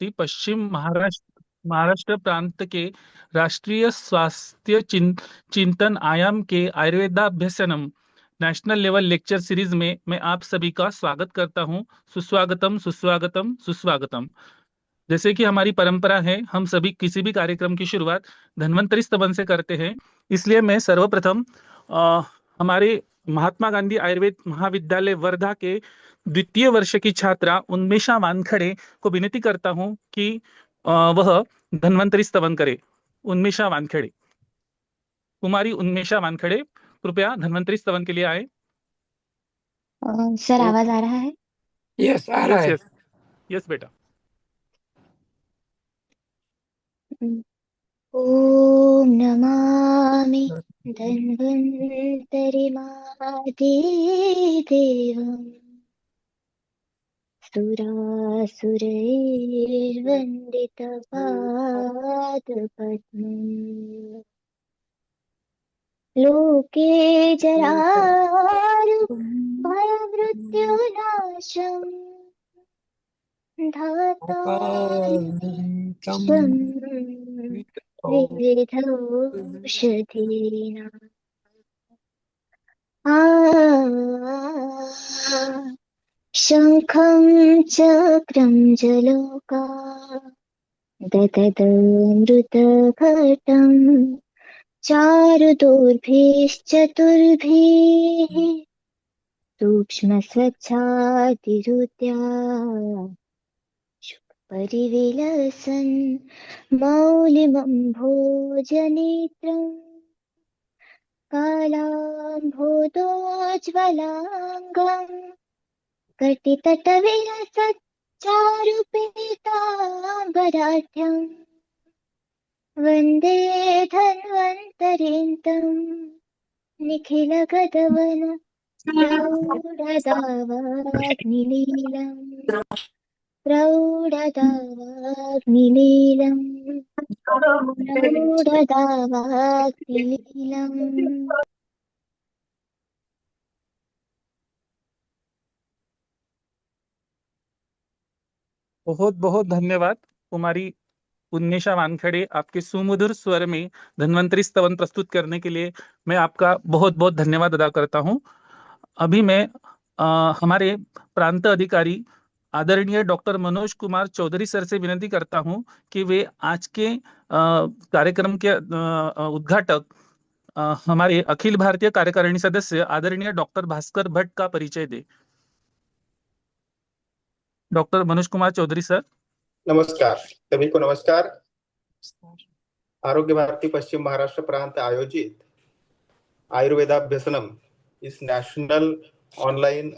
भारती पश्चिम महाराष्ट्र प्रांत के राष्ट्रीय स्वास्थ्य चिंतन आयाम के आयुर्वेदाभ्यसनम नेशनल लेवल लेक्चर सीरीज में मैं आप सभी का स्वागत करता हूं। सुस्वागतम सुस्वागतम सुस्वागतम। जैसे कि हमारी परंपरा है, हम सभी किसी भी कार्यक्रम की शुरुआत धन्वंतरि स्तवन से करते हैं। इसलिए मैं सर्वप्रथम अ, हमारे महात्मा गांधी आयुर्वेद महाविद्यालय वर्धा के द्वितीय वर्ष की छात्रा उन्मेषा वानखड़े को विनती करता हूं कि वह धन्वंतरि स्तवन करे। उन्मेषा वानखड़े, कुमारी उन्मेषा वानखड़े, कृपया धन्वंतरि स्तवन के लिए आए। सर, आवाज आ रहा है? यस, आ रहा यस है। यस यस बेटा। ॐ नमामि धन्वन्तरिमादिदेवम् सुरासुरैर्वन्दितपादपद्मम् लोके जरारुः भयमृत्युनाशम् धातारं विविधौषधीनां शङ्खं चक्रं जलोका ददमृतघटं चारुदोर्भिश्चतुर्भिः सूक्ष्मस्वच्छातिरुद्या परिविलसन् मौलिमम्भोजनेत्रम् कालाम्भोदोज्ज्वलाङ्गम् कटितटविलसच्चारुपीताम्बराढ्यम् वन्दे धन्वन्तरिन्तम् निखिलगतवन प्रौढदावाग्निलीलम् बहुत बहुत धन्यवाद कुमारी उन्मेषा वानखड़े, आपके सुमधुर स्वर में धन्वंतरि स्तवन प्रस्तुत करने के लिए मैं आपका बहुत बहुत धन्यवाद अदा करता हूं। अभी मैं हमारे प्रांत अधिकारी आदरणीय डॉक्टर मनोज कुमार चौधरी सर से विनती करता हूं कि वे आज के कार्यक्रम के उद्घाटक हमारे अखिल भारतीय कार्यकारिणी सदस्य आदरणीय डॉक्टर भास्कर भट्ट का परिचय दे। Doctor Manoj Kumar Chaudhary sir. नमस्कार, सभी को नमस्कार। आरोग्य भारती पश्चिम महाराष्ट्र प्रांत आयोजित आयुर्वेदाभ्यसनम इस नेशनल ऑनलाइन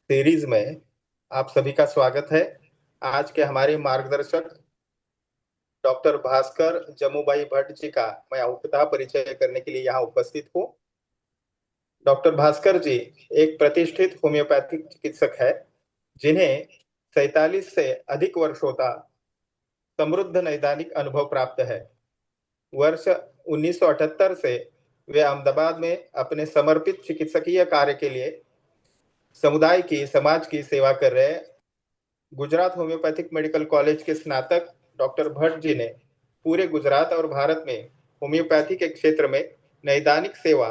सीरीज में आप सभी का स्वागत है। आज के हमारे मार्गदर्शक डॉक्टर भास्कर जमुभाई भट्ट जी का मैं औपचारिक परिचय करने के लिए यहाँ उपस्थित हूँ। डॉक्टर भास्कर जी एक प्रतिष्ठित होम्योपैथिक चिकित्सक है, जिन्हें 47 से अधिक वर्षों का समृद्ध नैदानिक अनुभव प्राप्त है। वर्ष 1978 से वे अहमदाबाद में अपने समर्पित चिकित्सकीय कार्य के लिए समुदाय की समाज की सेवा कर रहे गुजरात होम्योपैथिक मेडिकल कॉलेज के स्नातक डॉक्टर भट्ट जी ने पूरे गुजरात और भारत में होम्योपैथी के क्षेत्र में नैदानिक सेवा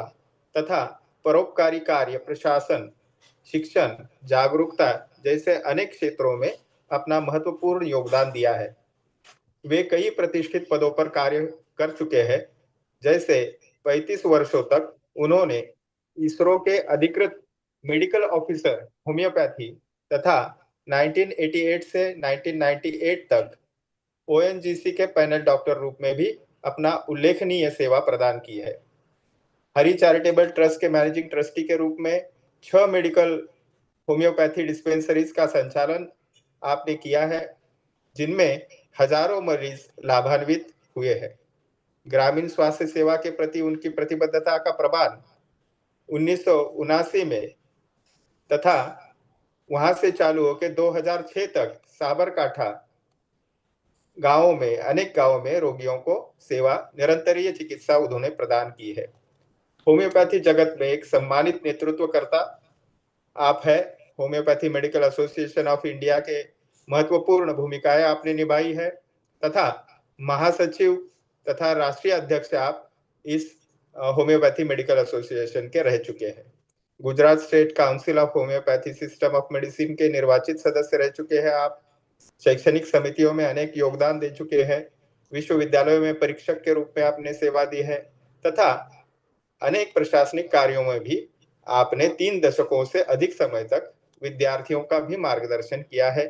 तथा परोपकारी कार्य, प्रशासन, शिक्षण, जागरूकता जैसे अनेक क्षेत्रों में अपना महत्वपूर्ण योगदान दिया है। वे कई प्रतिष्ठित पदों पर कार्य कर चुके हैं। जैसे 35 वर्षों तक उन्होंने इसरो के अधिकृत मेडिकल ऑफिसर होम्योपैथी तथा 1988 से 1998 तक ओएनजीसी के पैनल डॉक्टर रूप में भी अपना उल्लेखनीय सेवा प्रदान की है। हरि चैरिटेबल ट्रस्ट के मैनेजिंग ट्रस्टी के रूप में 6 मेडिकल होम्योपैथी डिस्पेंसरीज का संचालन आपने किया है, जिनमें हजारों मरीज लाभान्वित हुए हैं। ग्रामीण स्वास्थ्य सेवा के प्रति उनकी प्रतिबद्धता का प्रमाण 1979 में तथा वहां से चालू होकर 2006 तक साबरकांठा गांवों में, अनेक गांवों में रोगियों को सेवा, निरंतरीय चिकित्सा उन्होंने प्रदान की है। होम्योपैथी जगत में एक सम्मानित नेतृत्वकर्ता आप है। Homeopathy medical association of India के महत्वपूर्ण भूमिकाएं आपने निभाई है तथा महासचिव तथा राष्ट्रीय अध्यक्ष आप इस होम्योपैथी मेडिकल एसोसिएशन के रह चुके हैं। Gujarat state council of homeopathy system of medicine के निर्वाचित सदस्य रह चुके हैं आप। शैक्षणिक समितियों में अनेक योगदान दे चुके हैं। विश्वविद्यालयों में परीक्षक के रूप में आपने सेवा दी है तथा अनेक प्रशासनिक कार्यों में भी आपने 3 दशकों से अधिक समय तक विद्यार्थियों का भी मार्गदर्शन किया है।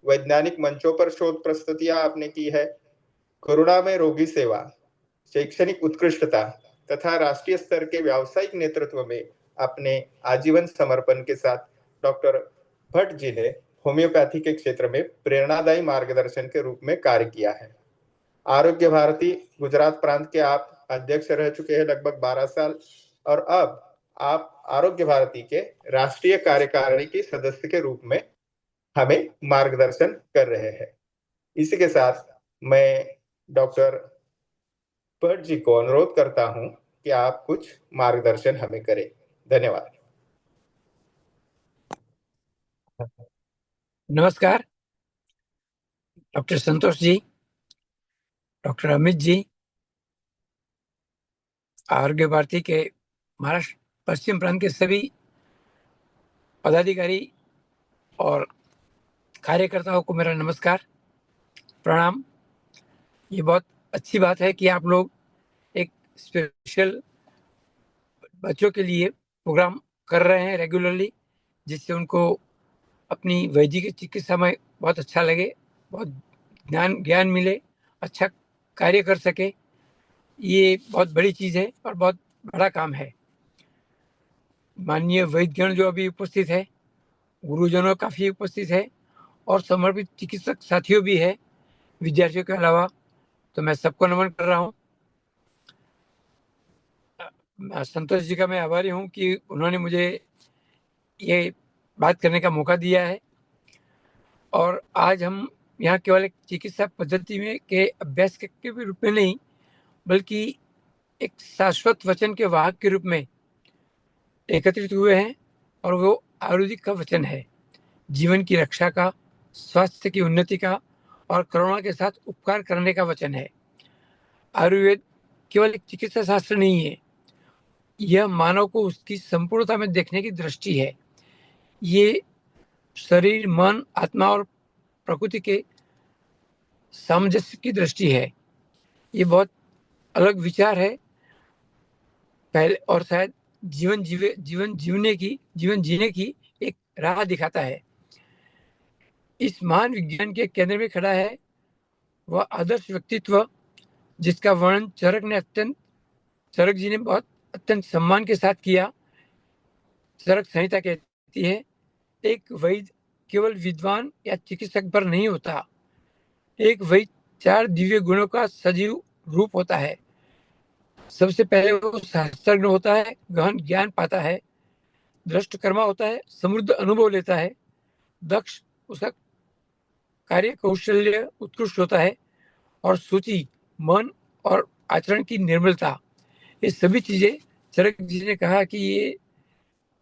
वैज्ञानिक मंचों पर शोध प्रस्तुतियां आपने की है। कोरोना में रोगी सेवा, शैक्षणिक उत्कृष्टता तथा राष्ट्रीय स्तर के व्यावसायिक नेतृत्व में अपने आजीवन समर्पण के साथ डॉक्टर भट्ट जी ने होम्योपैथी के क्षेत्र में प्रेरणादायी मार्गदर्शन के रूप में कार्य किया है। आरोग्य भारती गुजरात प्रांत के आप अध्यक्ष रह चुके हैं लगभग 12 साल और अब आप आरोग्य भारती के राष्ट्रीय कार्यकारिणी के सदस्य के रूप में हमें मार्गदर्शन कर रहे हैं। इसी के साथ मैं डॉक्टर भट्ट जी को अनुरोध करता हूं कि आप कुछ मार्गदर्शन हमें करें। धन्यवाद। नमस्कार डॉक्टर संतोष जी, डॉक्टर अमित जी, आरोग्य भारती के महाराष्ट्र पश्चिम प्रांत के सभी पदाधिकारी और कार्यकर्ताओं को मेरा नमस्कार, प्रणाम। ये बहुत अच्छी बात है कि आप लोग एक स्पेशल बच्चों के लिए प्रोग्राम कर रहे हैं रेगुलरली, जिससे उनको अपनी वैदिक चिकित्सा में बहुत अच्छा लगे, बहुत ज्ञान मिले, अच्छा कार्य कर सके। ये बहुत बड़ी चीज़ है और बहुत बड़ा काम है। माननीय वैद्यगण जो अभी उपस्थित है, गुरुजनों काफ़ी उपस्थित है और समर्पित चिकित्सक साथियों भी है विद्यार्थियों के अलावा, तो मैं सबको नमन कर रहा हूँ। संतोष जी का मैं आभारी हूँ कि उन्होंने मुझे ये बात करने का मौका दिया है। और आज हम यहाँ केवल एक चिकित्सा पद्धति में के अभ्यास के रूप में नहीं, बल्कि एक शाश्वत वचन के वाहक के रूप में एकत्रित हुए हैं। और वो आयुर्वेदिक का वचन है, जीवन की रक्षा का, स्वास्थ्य की उन्नति का और करुणा के साथ उपकार करने का वचन है। आयुर्वेद केवल एक चिकित्सा शास्त्र नहीं है, यह मानव को उसकी संपूर्णता में देखने की दृष्टि है। ये शरीर, मन, आत्मा और प्रकृति के सामंजस्य की दृष्टि है। ये बहुत अलग विचार है पहले, और शायद जीवन जीने की एक राह दिखाता है। इस महान विज्ञान के केंद्र में खड़ा है वह आदर्श व्यक्तित्व जिसका वर्णन चरक जी ने बहुत अत्यंत सम्मान के साथ किया। चरक संहिता कहती है, एक वैद्य केवल विद्वान या चिकित्सक पर नहीं होता, एक वैद्य 4 दिव्य गुणों का सजीव रूप होता है। सबसे पहले वो शास्त्रज्ञ होता है, गहन ज्ञान पाता है, दृष्टकर्मा होता है, समृद्ध अनुभव लेता है, दक्ष, उसका कार्य कौशल्य उत्कृष्ट होता है, और सूची, मन और आचरण की निर्मलता, ये सभी चीजें चरक जी ने कहा कि ये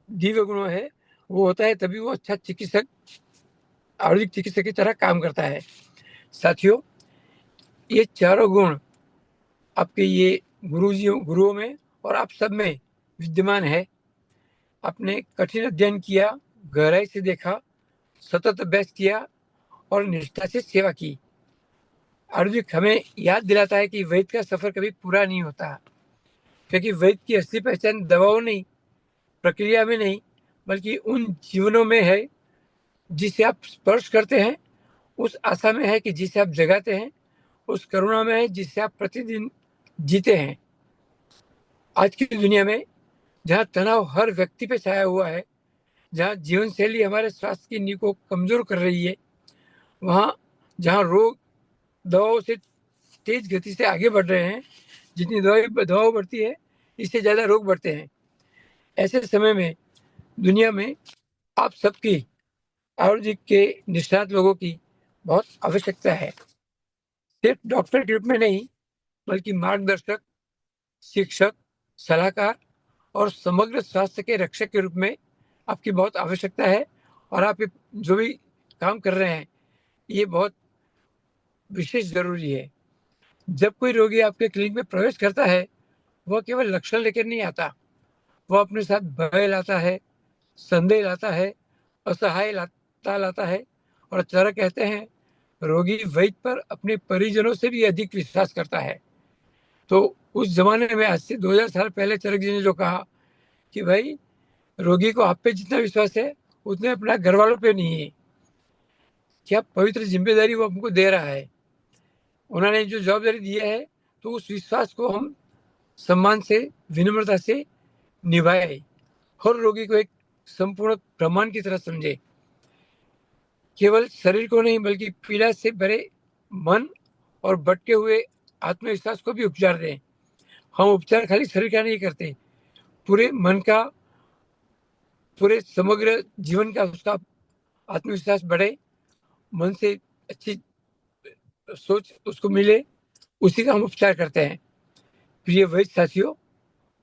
दिव्य गुण है, वो होता है तभी वो अच्छा चिकित्सक, आयुर्वेदिक चिकित्सक की तरह काम करता है। साथियों, ये चारों गुण आपके ये गुरुओं में और आप सब में विद्यमान है। आपने कठिन अध्ययन किया, गहराई से देखा, सतत अभ्यास किया और निष्ठा से सेवा की। आयुर्वेद हमें याद दिलाता है कि वैद्य का सफर कभी पूरा नहीं होता, क्योंकि वैद्य की असली पहचान दवाओं नहीं, प्रक्रिया में नहीं, बल्कि उन जीवनों में है जिसे आप स्पर्श करते हैं, उस आशा में है कि जिसे आप जगाते हैं, उस करुणा में है जिसे आप प्रतिदिन जीते हैं। आज की दुनिया में जहाँ तनाव हर व्यक्ति पे छाया हुआ है, जहाँ जीवन शैली हमारे स्वास्थ्य की नींव को कमजोर कर रही है, वहाँ जहाँ रोग दवाओं से तेज गति से आगे बढ़ रहे हैं, जितनी दवाओं बढ़ती है इससे ज़्यादा रोग बढ़ते हैं। ऐसे समय में दुनिया में आप सबकी, आयुर्वेदिक के निष्णात लोगों की बहुत आवश्यकता है। सिर्फ डॉक्टर के रूप में नहीं, बल्कि मार्गदर्शक, शिक्षक, सलाहकार और समग्र स्वास्थ्य के रक्षक के रूप में आपकी बहुत आवश्यकता है। और आप जो भी काम कर रहे हैं, ये बहुत विशेष जरूरी है। जब कोई रोगी आपके क्लिनिक में प्रवेश करता है, वह केवल लक्षण लेकर नहीं आता, वह अपने साथ भय लाता है, संदेह लाता है, असहायता लाता है। और चरक कहते हैं, रोगी वैद्य पर अपने परिजनों से भी अधिक विश्वास करता है। तो उस जमाने में, आज से 2000 साल पहले, चरक जी ने जो कहा कि भाई, रोगी को आप पे जितना विश्वास है उतने अपना घर वालों पे नहीं है। क्या पवित्र जिम्मेदारी वो हमको दे रहा है, उन्होंने जो जवाबदारी दिया है, तो उस विश्वास को हम सम्मान से, विनम्रता से निभाए। हर रोगी को एक संपूर्ण ब्रह्मांड की तरह समझे। केवल शरीर को नहीं, बल्कि पीड़ा से भरे मन और भटके हुए आत्मविश्वास को भी उपचार दें। हम उपचार खाली शरीर का नहीं करते, पूरे मन का, पूरे समग्र जीवन का उसका आत्मविश्वास बढ़े, मन से अच्छी सोच उसको मिले, उसी का हम उपचार करते हैं। प्रिय वैद्य साथियों,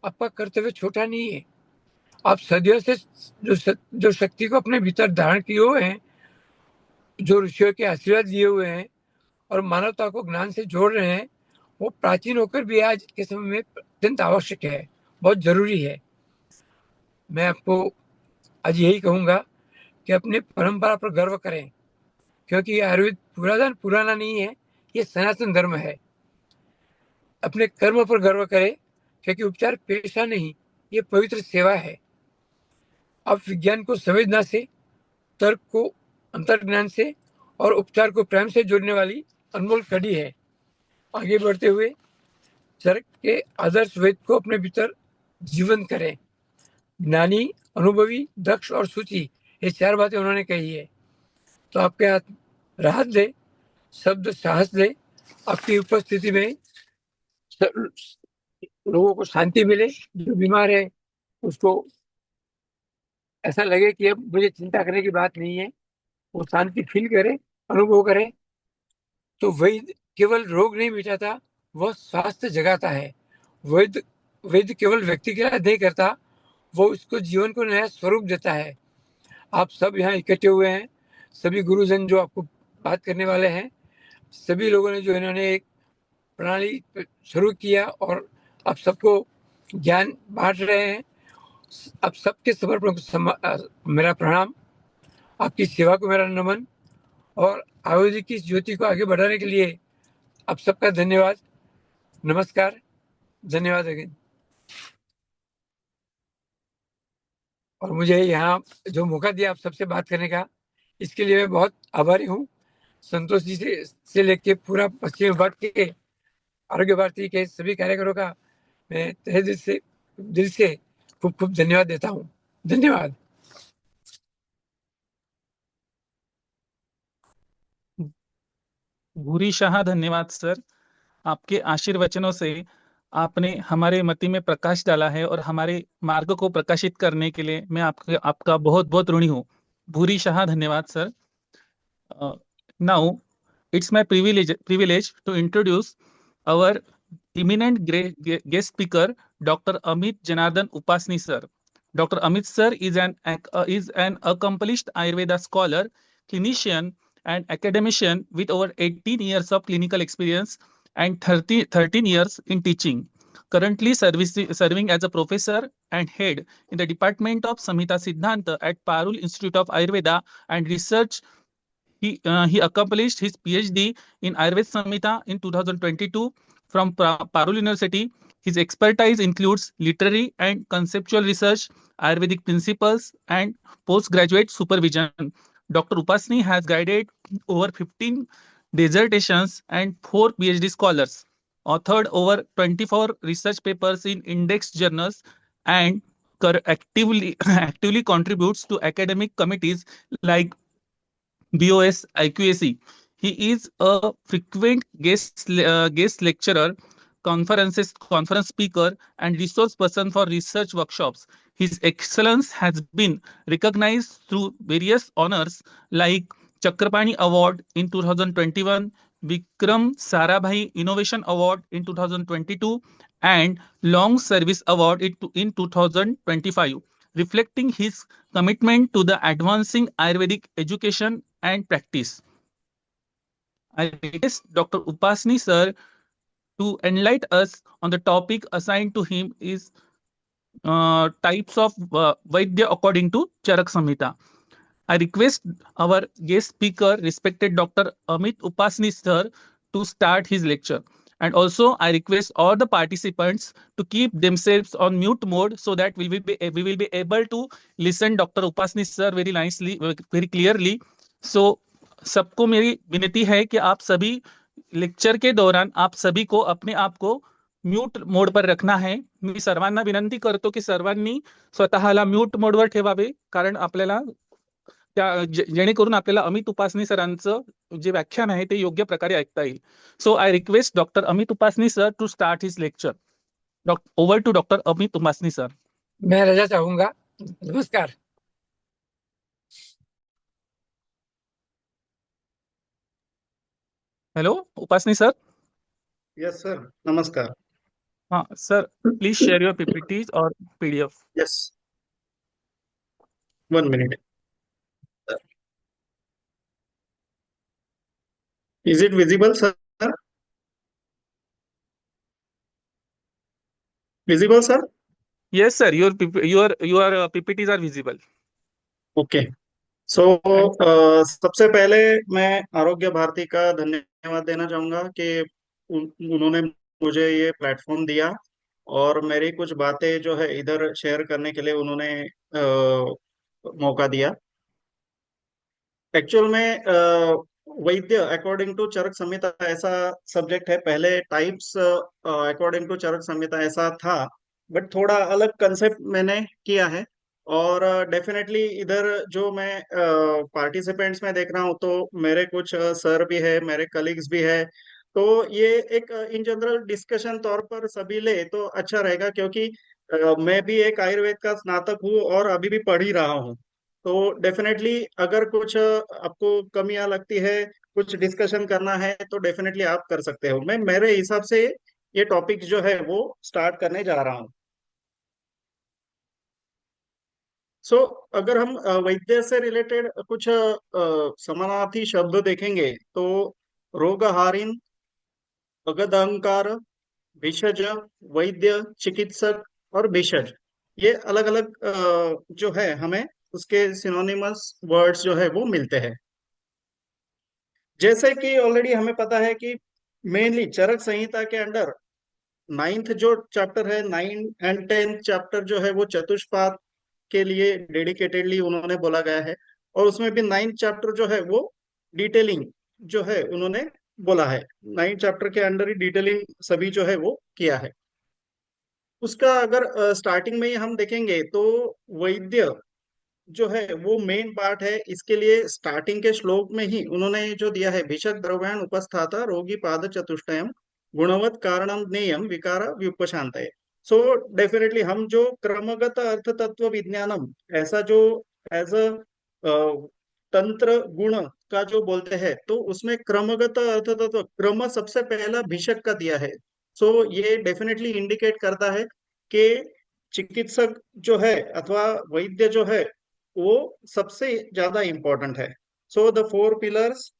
आपका कर्तव्य छोटा नहीं है। आप सदियों से जो शक्ति को अपने भीतर धारण किए हुए हैं, जो ऋषियों के आशीर्वाद लिए हुए हैं और मानवता को ज्ञान से जोड़ रहे हैं, वो प्राचीन होकर भी आज के समय में अत्यंत आवश्यक है, बहुत जरूरी है। मैं आपको आज यही कहूंगा कि अपने परंपरा पर गर्व करें, क्योंकि ये आयुर्वेद पुराना नहीं है, ये सनातन धर्म है। अपने कर्म पर गर्व करें, क्योंकि उपचार पेशा नहीं, ये पवित्र सेवा है। आप विज्ञान को संवेदना से, तर्क को अंतर्ज्ञान से और उपचार को प्रेम से जोड़ने वाली अनमोल कड़ी है। आगे बढ़ते हुए चरक के आदर्श वेद को अपने भीतर जीवन करें। ज्ञानी, अनुभवी, दक्ष और सूची, ये 4 बातें उन्होंने कही है। तो आपके हाथ राहत दे, शब्द साहस दे। आपकी उपस्थिति में लोगों को शांति मिले, जो बीमार है उसको ऐसा लगे कि अब मुझे चिंता करने की बात नहीं है, वो शांति फील करे, अनुभव करे। तो वैद्य केवल रोग नहीं मिटाता, वह स्वास्थ्य जगाता है। वैद्य वैद्य केवल व्यक्ति के इलाज नहीं करता, वो उसको जीवन को नया स्वरूप देता है। आप सब यहाँ इकट्ठे हुए हैं, सभी गुरुजन जो आपको बात करने वाले हैं, सभी लोगों ने जो इन्होंने एक प्रणाली शुरू किया और आप सबको ज्ञान बांट रहे हैं, आप सबके समर्पण को मेरा प्रणाम, आपकी सेवा को मेरा नमन, और आयुर्वेद की इस ज्योति को आगे बढ़ाने के लिए आप सबका धन्यवाद। नमस्कार, धन्यवाद अगेन। और मुझे यहाँ जो मौका दिया आप सबसे बात करने का, इसके लिए मैं बहुत आभारी हूँ। संतोष जी से लेके पूरा पश्चिम विभाग के आरोग्य भारती के सभी कार्यकरों का मैं तहे दिल से खूब खूब धन्यवाद देता हूँ। धन्यवाद। भूरी शाह, धन्यवाद सर। आपके आशीर्वचनों से आपने हमारे मति में प्रकाश डाला है और हमारे मार्ग को प्रकाशित करने के लिए मैं आपका बहुत बहुत ऋणी हूँ। भूरी शाह, धन्यवाद sir. Now, it's my privilege to introduce our eminent guest speaker, Dr. Amit Janardhan Upasni sir. Dr. Amit sir is an accomplished Ayurveda scholar, clinician, and academician with over 18 years of clinical experience and 13 years in teaching. Currently serving as a professor and head in the Department of Samhita Siddhanta at Parul Institute of Ayurveda and Research. He accomplished his PhD in Ayurveda Samhita in 2022 from Parul University. His expertise includes literary and conceptual research, Ayurvedic principles, and postgraduate supervision. Dr. Upasni has guided over 15 dissertations and 4 PhD scholars, authored over 24 research papers in index journals, and actively contributes to academic committees like BOS IQAC. He is a frequent guest lecturer, conference speaker, and resource person for research workshops. His excellence has been recognized through various honors like Chakrapani Award in 2021, Vikram Sarabhai Innovation Award in 2022, and Long Service Award in 2025, reflecting his commitment to the advancing Ayurvedic education and practice. I request Dr. Upasni sir to enlighten us on the topic assigned to him is types of Vaidya according to Charak Samhita. I request our guest speaker, respected Dr. Amit Upasni sir, to start his lecture. And also, I request all the participants to keep themselves on mute mode so that we will be able to listen Dr. Upasni sir very nicely, very clearly. So, सबको मेरी विनती है कि आप सभी lecture के दौरान आप सभी को अपने आप को म्यूट मोड पर रखना आहे. मी सर्वांना विनंती करतो की सर्वांनी स्वतःला म्यूट मोडवर ठेवावे, कारण आपल्याला जेणेकरून आपल्याला अमित उपासनी सरांचं जे व्याख्यान आहे ते योग्य प्रकारे ऐकता येईल. So I request doctor Amit Upasani sir to start his lecture. Over to doctor Amit Upasani sir. मैं रजा चाहूंगा. नमस्कार. Hello Upasani sir. Yes sir, नमस्कार. हाँ sir, please share your PPTs और PDF. Yes, 1 minute. Is it visible, sir? Visible, sir? Yes sir, your PPTs are visible. Okay. So सबसे पहले मैं आरोग्य भारती का धन्यवाद देना चाहूंगा कि उन्होंने मुझे ये प्लेटफॉर्म दिया और मेरी कुछ बातें जो है इधर शेयर करने के लिए उन्होंने मौका दिया. एक्चुअल में वैद्य अकॉर्डिंग टू चरक संहिता ऐसा सब्जेक्ट है. पहले टाइप्स अकॉर्डिंग टू चरक संहिता ऐसा था, बट थोड़ा अलग कंसेप्ट मैंने किया है. और डेफिनेटली इधर जो मैं पार्टिसिपेंट्स में देख रहा हूँ तो मेरे कुछ सर भी है, मेरे कलीग्स भी है. तो ये एक इन जनरल डिस्कशन तौर पर सभी ले तो अच्छा रहेगा, क्योंकि मैं भी एक आयुर्वेद का स्नातक हूँ और अभी भी पढ़ ही रहा हूँ. तो डेफिनेटली अगर कुछ आपको कमियां लगती है, कुछ डिस्कशन करना है, तो डेफिनेटली आप कर सकते हो. मैं मेरे हिसाब से ये टॉपिक जो है वो स्टार्ट करने जा रहा हूँ. सो अगर हम वैद्य से रिलेटेड कुछ समानार्थी शब्द देखेंगे तो रोगहारिन, अगदंकार, भिषज, वैद्य, चिकित्सक और भिषज, ये अलग अलग जो है हमें उसके सिनोनिमस वर्ड्स जो है वो मिलते हैं. जैसे कि ऑलरेडी हमें पता है कि मेनली चरक संहिता के अंडर 9th जो चैप्टर है, 9 एंड 10th चैप्टर जो है वो चतुष्पाद के लिए डेडिकेटेडली उन्होंने बोला गया है. और उसमें भी 9th चैप्टर जो है वो डिटेलिंग जो है उन्होंने बोला है. 9th चैप्टर के अंडर ही डिटेलिंग सभी जो है वो किया है. उसका अगर स्टार्टिंग में ही हम देखेंगे तो वैद्य जो है वो मेन पार्ट है. इसके लिए स्टार्टिंग के श्लोक में ही उन्होंने जो दिया है, भिषक द्रव्याण उपस्थाता रोगी पाद चतुष्टयम गुणवत कारणम ज्ञेयम विकार व्युपशांतये. सो डेफिनेटली हम जो क्रमगत अर्थ तत्व विज्ञानम ऐसा जो एज अ तंत्र गुण का जो बोलते हैं, तो उसमें क्रमगत अर्थ तत्व क्रम सबसे पहला भिषक का दिया है. सो ये डेफिनेटली इंडिकेट करता है कि चिकित्सक जो है अथवा वैद्य जो है वो सबसे ज्यादा इंपॉर्टेंट है. सो द 4 पिलर्स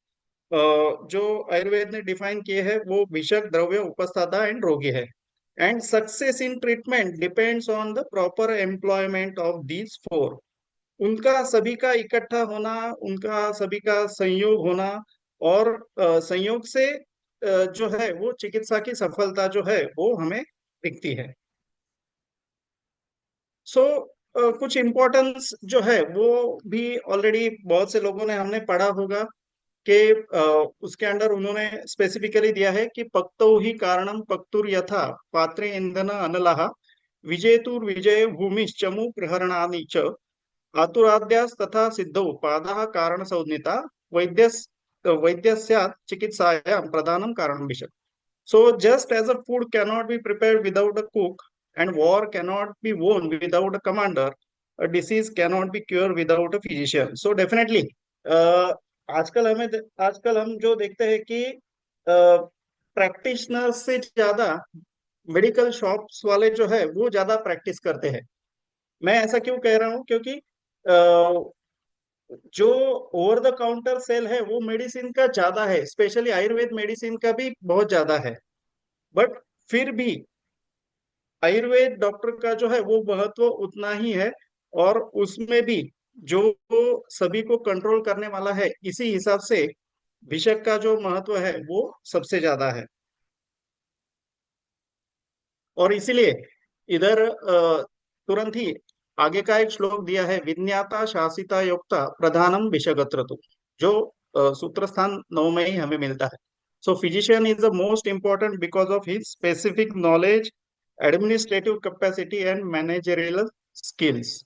जो आयुर्वेद ने डिफाइन किए हैं वो भिषक, द्रव्य, उपस्थाता एंड रोगी है. And success in treatment depends on the proper employment of these 4. उनका सभी का इकट्ठा होना, उनका सभी का संयोग होना और संयोग से जो है वो चिकित्सा की सफलता जो है वो हमें दिखती है. सो कुछ इम्पोर्टेंस जो है वो भी ऑलरेडी बहुत से लोगों ने हमने पढ़ा होगा कि उसके अंडर उन्होंने स्पेसिफिकली दिया है कि पक्तौ ही कारणम पक्तुर यथा पात्रे इंधन अनलहा विजेतुर विजय भूमिश्चमु प्रहरणानि च आतुराद्यास तथा सिद्धौ पादाः कारण संज्ञिता वैद्यस् वैद्यस्यात् चिकित्सायां प्रधानम कारणम भिषक. So just as a food cannot be prepared without a cook and war cannot be won without a commander, a disease cannot be cured without a physician. So definitely आजकल हम जो देखते हैं कि प्रैक्टिशनर से ज्यादा मेडिकल शॉप्स वाले जो है वो ज्यादा प्रैक्टिस करते हैं. मैं ऐसा क्यों कह रहा हूँ, क्योंकि जो ओवर द काउंटर सेल है वो मेडिसिन का ज्यादा है, स्पेशली आयुर्वेद मेडिसिन का भी बहुत ज्यादा है। बट फिर भी आयुर्वेद डॉक्टर का जो है वो महत्व उतना ही है, और उसमें भी जो सभी को कंट्रोल करने वाला है, इसी हिसाब से भिषक का जो महत्व है वो सबसे ज्यादा है। और इसीलिए इधर तुरंत ही आगे का एक श्लोक दिया है, विज्ञाता शासिता योक्ता प्रधानम विषगत्रतु, जो सूत्र स्थान 9 में ही हमें मिलता है। So physician is the most important because of his specific knowledge, administrative capacity and managerial skills.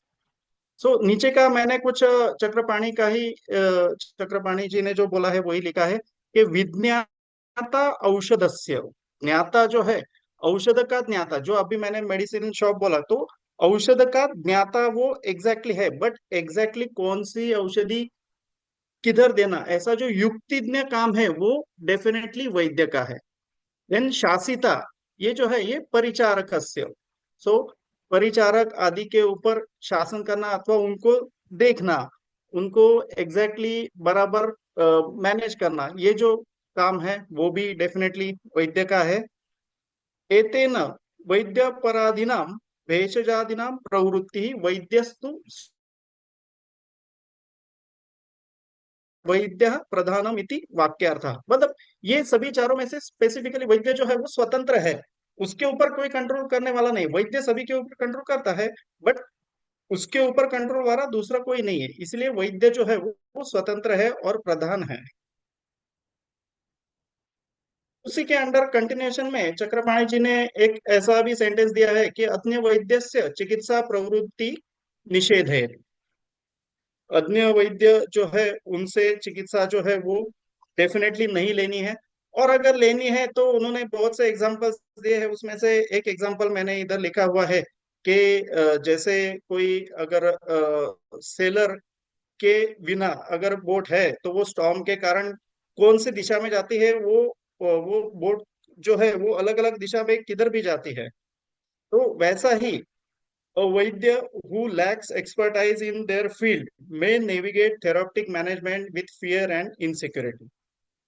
So नीचे का मैंने कुछ चक्रपाणी का ही चक्रपाणी जी ने जो बोला है वही लिखा है कि विज्ञाता औषधस्य, ज्ञाता जो है औषध का ज्ञाता, जो अभी मैंने मेडिसिन शॉप बोला, तो औषध का ज्ञाता वो एग्जैक्टली है, बट एग्जैक्टली कौन सी औषधि किधर देना, ऐसा जो युक्तिज्ञ काम है वो डेफिनेटली वैद्य का है। देन शासिता, ये जो है ये परिचारकस्य। सो परिचारक आदि के ऊपर शासन करना अथवा उनको देखना, उनको एग्जैक्टली बराबर मैनेज करना, ये जो काम है वो भी डेफिनेटली वैद्य का है। एतेन वैद्यपराधीनां भेषजादीनां प्रवृत्ति वैद्यस्तु वैद्य प्रधानम इति वाक्यार्थ। मतलब ये सभी चारों में से स्पेसिफिकली वैद्य जो है वो स्वतंत्र है, उसके ऊपर कोई कंट्रोल करने वाला नहीं। वैद्य सभी के ऊपर कंट्रोल करता है, बट उसके ऊपर कंट्रोल वाला दूसरा कोई नहीं है, इसलिए वैद्य जो है वो स्वतंत्र है और प्रधान है। उसी के अंडर कंटिन्यूएशन में चक्रपाणी जी ने एक ऐसा भी सेंटेंस दिया है कि अन्य वैद्यस्य चिकित्सा प्रवृत्ति निषेध है। अन्य वैद्य जो है उनसे चिकित्सा जो है वो डेफिनेटली नहीं लेनी है, और अगर लेनी है तो उन्होंने बहुत से एग्जांपल्स दिए हैं। उसमें से एक एग्जांपल मैंने इधर लिखा हुआ है कि जैसे कोई अगर सेलर के बिना अगर बोट है तो वो स्टॉर्म के कारण कौन सी दिशा में जाती है, वो बोट जो है वो अलग अलग दिशा में किधर भी जाती है। तो वैसा ही a Vaidya who lacks expertise in their field may navigate therapeutic management with fear and insecurity,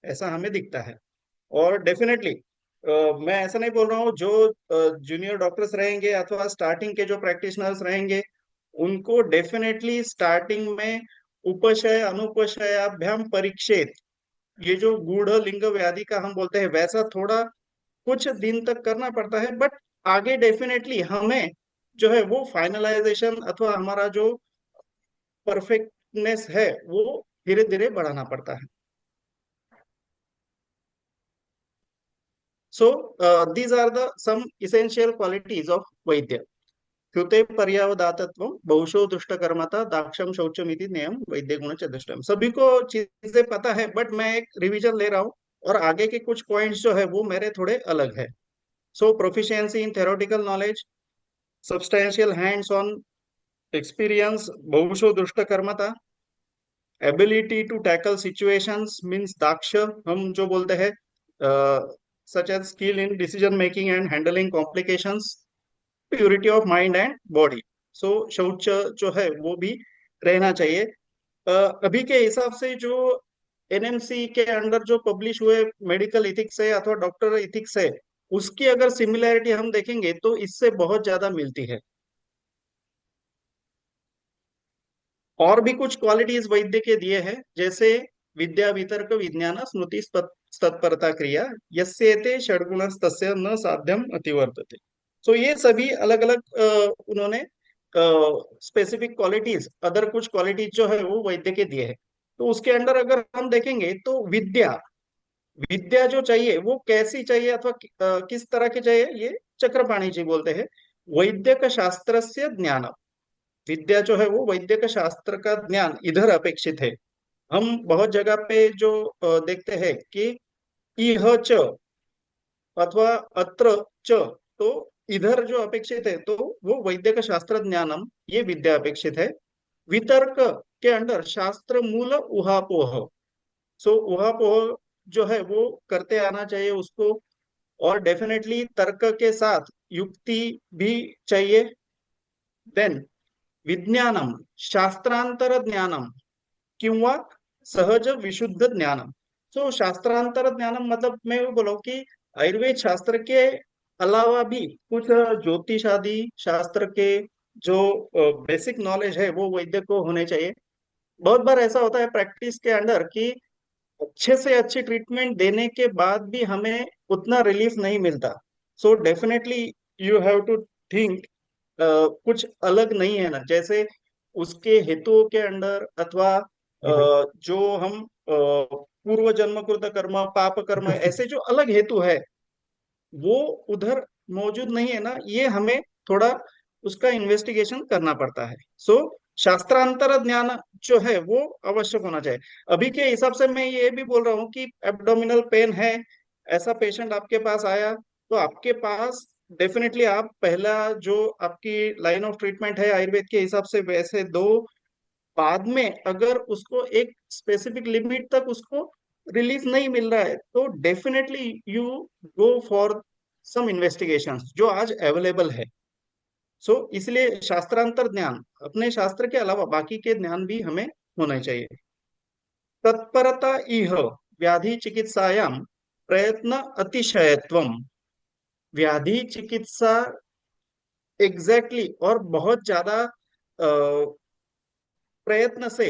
ऐसा हमें दिखता है। और डेफिनेटली मैं ऐसा नहीं बोल रहा हूँ जो जूनियर डॉक्टर्स रहेंगे अथवा स्टार्टिंग के जो प्रैक्टिशनर्स रहेंगे उनको डेफिनेटली स्टार्टिंग में उपशय अनुपशयाभ्याम परीक्षित, ये जो गूढ़ लिंग व्याधि का हम बोलते हैं वैसा थोड़ा कुछ दिन तक करना पड़ता है, बट आगे डेफिनेटली हमें जो है वो फाइनलाइजेशन अथवा हमारा जो परफेक्टनेस है वो धीरे धीरे बढ़ाना पड़ता है। So these are the some essential qualities of vaidya. कृते पर्यावदातत्वम बहुशो दुष्टकर्मता दाक्षम शौचमिति नियम वैद्य गुण चतुष्टयम। सभी को चीजें पता है, बट मैं एक रिवीजन ले रहा हूँ और आगे के कुछ पॉइंट्स जो है वो मेरे थोड़े अलग है। So proficiency in theoretical knowledge, substantial hands-on experience, बहुशो दुष्टकर्मता, ability to tackle situations means दाक्ष हम जो बोलते हैं, such as skill in decision making and handling complications, purity of mind and body। so शौच जो है वो भी रहना चाहिए। अभी के हिसाब से जो एनएमसी के अंडर जो पब्लिश हुए मेडिकल इथिक्स है अथवा डॉक्टर इथिक्स है, उसकी अगर सिमिलैरिटी हम देखेंगे तो इससे बहुत ज्यादा मिलती है। और भी कुछ क्वालिटीज वैद्य के दिए हैं, जैसे विद्या वितर्क विज्ञान स्मृति तत्परता क्रिया यस्येते षड्गुणस्तस्य न साध्यम अतिवर्तते। सो ये सभी अलग अलग उन्होंने स्पेसिफिक क्वालिटीज, अदर कुछ क्वालिटीज जो है वो वैद्य के दिए हैं। तो उसके अंडर अगर हम देखेंगे तो विद्या, विद्या जो चाहिए वो कैसी चाहिए अथवा किस तरह की चाहिए, ये चक्रपाणी जी बोलते हैं वैद्य का शास्त्र से ज्ञान। विद्या जो है वो वैद्य का शास्त्र का ज्ञान इधर अपेक्षित है। हम बहुत जगह पे जो देखते हैं कि इह च अथवा अत्र च, तो इधर जो अपेक्षित है तो वो वैद्य का शास्त्र ज्ञानम, ये विद्या अपेक्षित है। वितर्क के अंदर शास्त्र मूल उहापोह, सो उहापोह जो है वो करते आना चाहिए उसको, और डेफिनेटली तर्क के साथ युक्ति भी चाहिए। देन विज्ञानम शास्त्रांतर ज्ञानम, किंवा सहज विशुद्ध ज्ञानम। सो शास्त्रांतर ज्ञानम मतलब मैं वो बोला कि आयुर्वेद शास्त्र के अलावा भी कुछ ज्योतिष आदि शास्त्र के जो बेसिक नॉलेज है वो वैद्य को होने चाहिए। बहुत बार ऐसा होता है प्रैक्टिस के अंदर कि अच्छे से अच्छी ट्रीटमेंट देने के बाद भी हमें उतना रिलीफ नहीं मिलता। So definitely you have to think कुछ अलग नहीं है ना, जैसे उसके हेतुओं के अंदर अथवा जो हम पूर्व जन्म कृत कर्म पाप कर्म ऐसे जो अलग हेतु है वो उधर मौजूद नहीं है ना, ये हमें थोड़ा उसका इन्वेस्टिगेशन करना पड़ता है। सो शास्त्रांतर ज्ञान जो है वो आवश्यक होना चाहिए। अभी के हिसाब से मैं ये भी बोल रहा हूँ कि एब्डोमिनल पेन है, ऐसा पेशेंट आपके पास आया तो आपके पास डेफिनेटली आप पहला जो आपकी लाइन ऑफ ट्रीटमेंट है आयुर्वेद के हिसाब से वैसे दो, बाद में अगर उसको एक स्पेसिफिक लिमिट तक उसको रिलीफ नहीं मिल रहा है तो definitely you go for some investigations जो आज अवेलेबल है। सो इसलिए शास्त्रांतर ज्ञान अपने शास्त्र के अलावा बाकी के ज्ञान भी हमें होना चाहिए। तत्परता इह व्याधि चिकित्सायां प्रयत्न अतिशयत्वम। व्याधि चिकित्सा और बहुत ज्यादा प्रयत्न से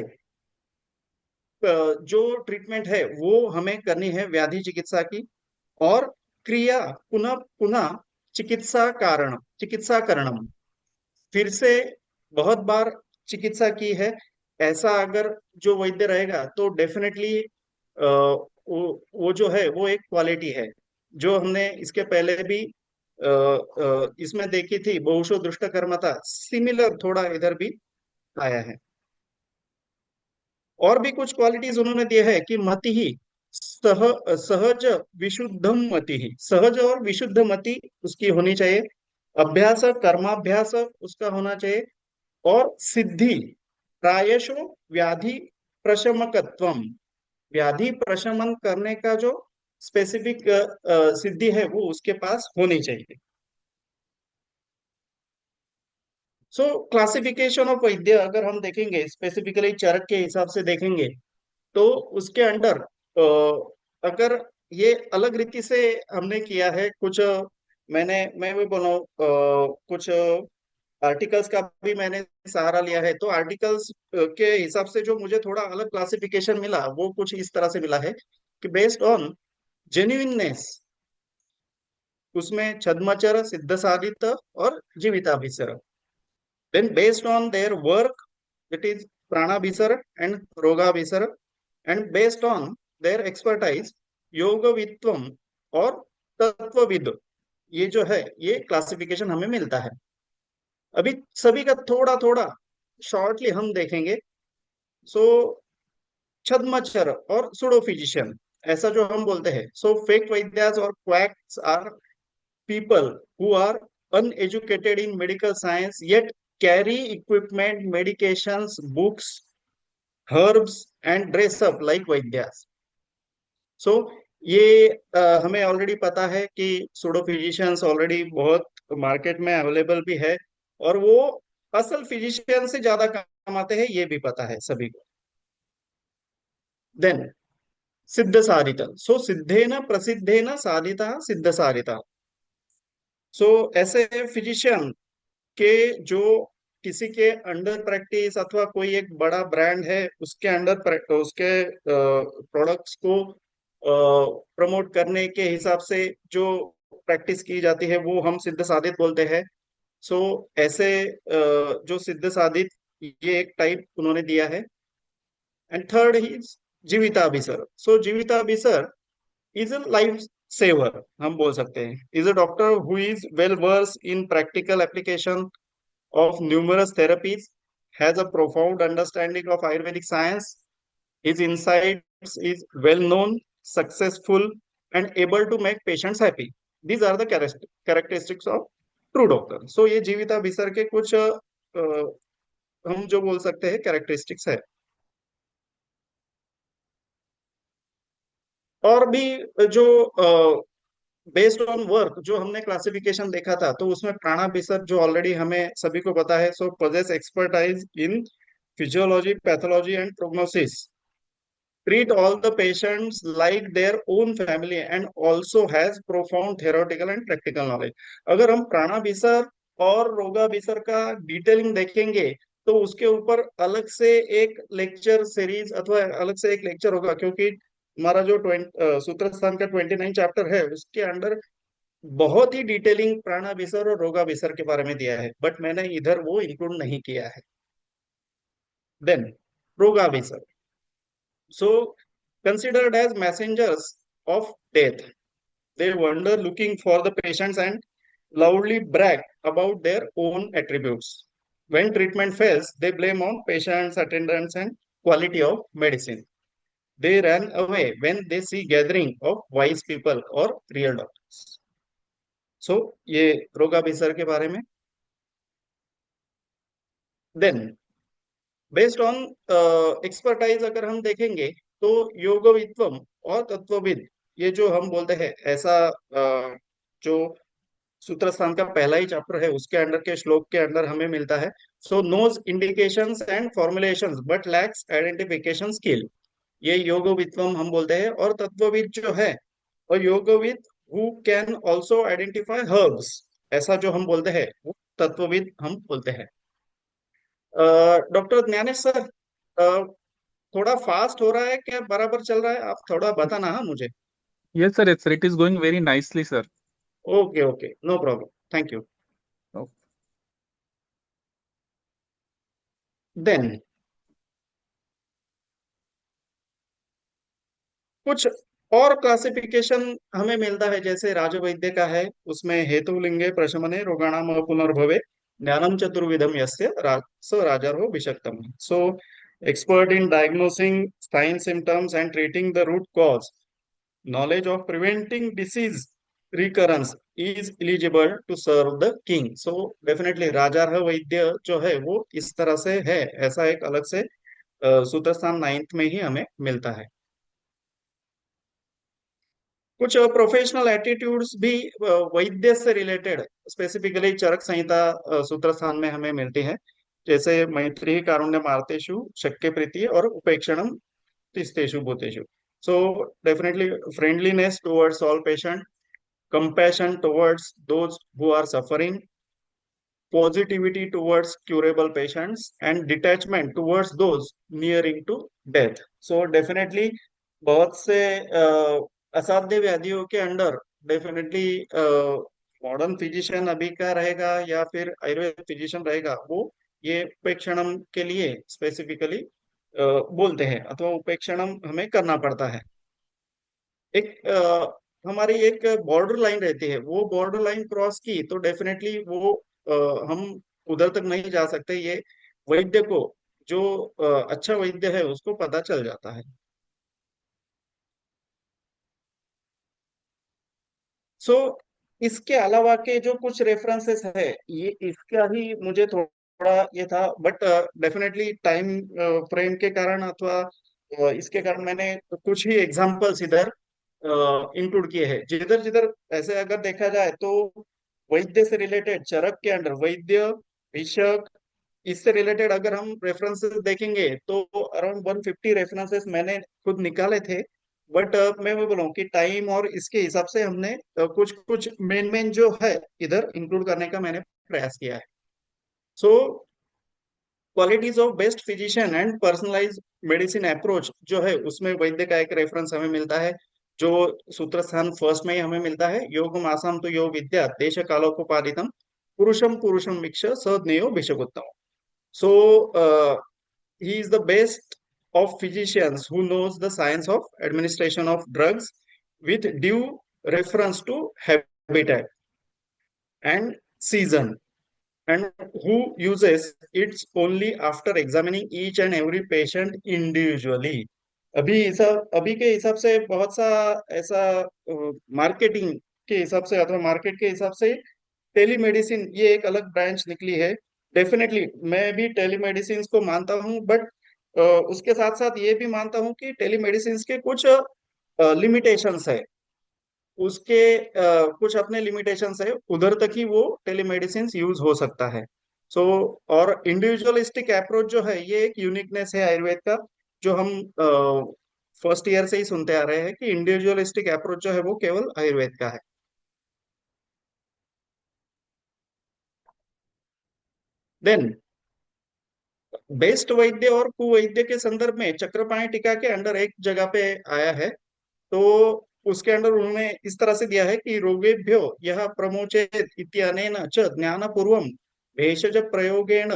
जो ट्रीटमेंट है वो हमें करनी है व्याधि चिकित्सा की। और क्रिया पुनः पुनः चिकित्सा कारणम, फिर से बहुत बार चिकित्सा की है। ऐसा अगर जो वैद्य रहेगा तो डेफिनेटली वो जो है वो एक क्वालिटी है जो हमने इसके पहले भी इसमें देखी थी। बहुशो दुष्ट कर्मता सिमिलर थोड़ा इधर भी आया है। और भी कुछ क्वालिटीज उन्होंने दिए है कि मति ही सहज विशुद्धम मति ही, सहज और विशुद्ध मति उसकी होनी चाहिए। अभ्यास कर्माभ्यास उसका होना चाहिए। और सिद्धि प्रायशो व्याधि प्रशमकत्वम, व्याधि प्रशमन करने का जो स्पेसिफिक सिद्धि है वो उसके पास होनी चाहिए। सो क्लासिफिकेशन ऑफ वैद्य अगर हम देखेंगे स्पेसिफिकली चरक के हिसाब से देखेंगे तो उसके अंडर अगर ये अलग रीति से हमने किया है कुछ, मैं भी बोला कुछ आर्टिकल्स का भी मैंने सहारा लिया है। तो आर्टिकल्स के हिसाब से जो मुझे थोड़ा अलग क्लासिफिकेशन मिला वो कुछ इस तरह से मिला है कि बेस्ड ऑन जेन्युइननेस उसमें छद्मचर सिद्ध साधित और जीविताभिसर। Then based on their work it is प्राणाभिसर एंड रोगाभिसर। And based on their expertise योगवित्वम और तत्वविद, ये जो है ये क्लासिफिकेशन हमें मिलता है। अभी सभी का थोड़ा थोड़ा शॉर्टली हम देखेंगे। सो छद्मचर और सुडो फिजिशियन ऐसा जो हम बोलते हैं। सो फेक वैद्यास और quacks are people who are uneducated in medical science yet carry equipment, medications, books, herbs and dress up like Vaidyas. So ये हमें ऑलरेडी पता है कि सूडो फिजिशियंस ऑलरेडी बहुत मार्केट में अवेलेबल भी है और वो असल फिजिशियन से ज्यादा कमाते हैं, ये भी पता है सभी को। देन सिद्ध साधित, सो सिद्धेन प्रसिद्धेन साधिता सिद्ध साधिता। सो ऐसे फिजिशियन के जो किसी के अंडर प्रैक्टिस अथवा कोई एक बड़ा ब्रांड है उसके अंडर उसके प्रोडक्ट्स को प्रमोट करने के हिसाब से जो प्रैक्टिस की जाती है वो हम सिद्ध साधित बोलते हैं। सो ऐसे जो सिद्ध साधित ये एक टाइप उन्होंने दिया है। एंड थर्ड इज जीविताभिसर। सो जीविताभिसर इज अ लाइफ सेवर हम बोल सकते हैं। Is a doctor who is well versed in practical application of numerous therapies, has a profound understanding of Ayurvedic science. His insights is well known, successful, and able to make patients happy. These are the characteristics of true doctor. So ये जीविता भिसर के कुछ हम जो बोल सकते हैं characteristics है। और भी जो बेस्ड ऑन वर्क जो हमने क्लासिफिकेशन देखा था तो उसमें प्राणाभिसर जो ऑलरेडी हमें सभी को पता है। So possess expertise in physiology, pathology, and prognosis. Treat all the patients like their own family and also has profound theoretical and practical knowledge. अगर हम प्राणाभिसर और रोगाभिसर का डिटेलिंग देखेंगे तो उसके ऊपर अलग से एक लेक्चर सीरीज अथवा अलग से एक लेक्चर होगा, क्योंकि हमारा जो सूत्रस्थान का 29 चैप्टर है उसके अंडर बहुत ही डिटेलिंग प्राणाभिसर और रोगाभिसर के बारे में दिया है, बट मैंने इधर वो इंक्लूड नहीं किया है. देन रोगाभिसर, so considered as messengers of death, they wander looking for the patients and loudly brag about their own attributes. When treatment fails, they blame on patients, attendants, and quality of medicine. They run away when they see gathering of wise people or real doctors. So ये रोगाभिसर के बारे में. Then based on expertise अगर हम देखेंगे तो योगवित्वम और तत्वविद, ये जो हम बोलते हैं ऐसा जो सूत्रस्थान का पहला ही चैप्टर है उसके अंडर के श्लोक के अंदर हमें मिलता है. So knows indications and formulations but lacks identification skill, ये योगवित्वम हम बोलते हैं. और तत्वविद जो है, और योगविद who can also identify herbs, ऐसा जो हम बोलते हैं वो तत्वविद हम बोलते हैं. डॉक्टर ज्ञानेश सर, थोड़ा फास्ट हो रहा है क्या, बराबर चल रहा है? आप थोड़ा बताना हाँ मुझे. Yes, sir. It is going very nicely, sir. Okay okay, no problem, thank you. Oh. Then कुछ और क्लासिफिकेशन हमें मिलता है, जैसे राजवैद्य का है, उसमें हेतुलिंगे प्रशमने रोगाणाम पुनर्भवे ज्ञानम चतुर्विधम यस्य स राजर्हो विषक्तम. So expert in diagnosing sign symptoms and treating the root cause, knowledge of preventing disease recurrence is eligible to serve the king. So definitely राजार्ह वैद्य जो है वो इस तरह से है, ऐसा एक अलग से सूत्रस्थान 9th में ही हमें मिलता है. कुछ प्रोफेशनल एटीट्यूड्स भी वैद्य से रिलेटेड स्पेसिफिकली चरक संहिता सूत्रस्थान में हमें मिलती है, जैसे मैत्री कारुण्य मार्तेषु शक्य प्रीति और उपेक्षणम तिस्तेषु भूतेषु. So definitely friendliness towards all patient, compassion towards those who are suffering, positivity towards curable patients, and detachment towards those nearing to death. So definitely बहुत से असाध्य व्याधियों के अंदर डेफिनेटली मॉडर्न फिजिशियन अभी का रहेगा या फिर आयुर्वेद फिजिशियन रहेगा, वो ये उपेक्षणम के लिए स्पेसिफिकली बोलते हैं अथवा उपेक्षणम हमें करना पड़ता है. एक हमारी एक बॉर्डर लाइन रहती है, वो बॉर्डर लाइन क्रॉस की तो डेफिनेटली वो हम उधर तक नहीं जा सकते, ये वैद्य को जो अच्छा वैद्य है उसको पता चल जाता है. सो इसके अलावा के जो कुछ रेफरेंसेस है, ये इसका ही मुझे थोड़ा ये था, बट डेफिनेटली टाइम फ्रेम के कारण अथवा इसके कारण मैंने कुछ ही एग्जांपल्स इधर इंक्लूड किए हैं. जिधर जिधर ऐसे अगर देखा जाए तो वैद्य से रिलेटेड चरक के अंडर वैद्य भिषक, इससे रिलेटेड अगर हम रेफरेंसेस देखेंगे तो अराउंड 150 रेफरेंसेस मैंने खुद निकाले थे, बट मैं वो बोलूँ कि टाइम और इसके हिसाब से हमने कुछ कुछ मेन मेन जो है इधर इंक्लूड करने का मैंने प्रयास किया है. So qualities of best physician and personalise medicine approach जो है उसमें वैद्य का एक रेफरेंस हमें मिलता है, जो सूत्रस्थान फर्स्ट में ही हमें मिलता है. योग मासम तो योग विद्या देश कालोपादितम पुरुषम पुरुषम वीक्ष सज्ञेयो भिषकोत्तम. So he is the best of physicians who knows the science of administration of drugs with due reference to habitat and season, and who uses it only after examining each and every patient individually. अभी के हिसाब से बहुत सा ऐसा marketing के हिसाब से अथवा मार्केट के हिसाब से टेलीमेडिसिन ये एक अलग ब्रांच निकली है. डेफिनेटली मैं भी टेलीमेडिसिन को मानता हूँ, बट उसके साथ साथ ये भी मानता हूँ कि टेलीमेडिसिन के कुछ लिमिटेशंस है, उसके कुछ अपने लिमिटेशंस है, उधर तक ही वो टेलीमेडिसिन यूज हो सकता है. सो और इंडिविजुअलिस्टिक अप्रोच जो है ये एक यूनिकनेस है आयुर्वेद का, जो हम फर्स्ट ईयर से ही सुनते आ रहे हैं कि इंडिविजुअलिस्टिक अप्रोच जो है वो केवल आयुर्वेद का है। देन बेस्ट वैद्य और कुवैद्य के संदर्भ में चक्रपाणी टीका के अंडर एक जगह पे आया है। तो उसके अंदर उन्होंने इस तरह से दिया है कि रोगेभ्यो यह प्रमोचेत इत्यनेन च ज्ञानपूर्वम भेषज प्रयोगेण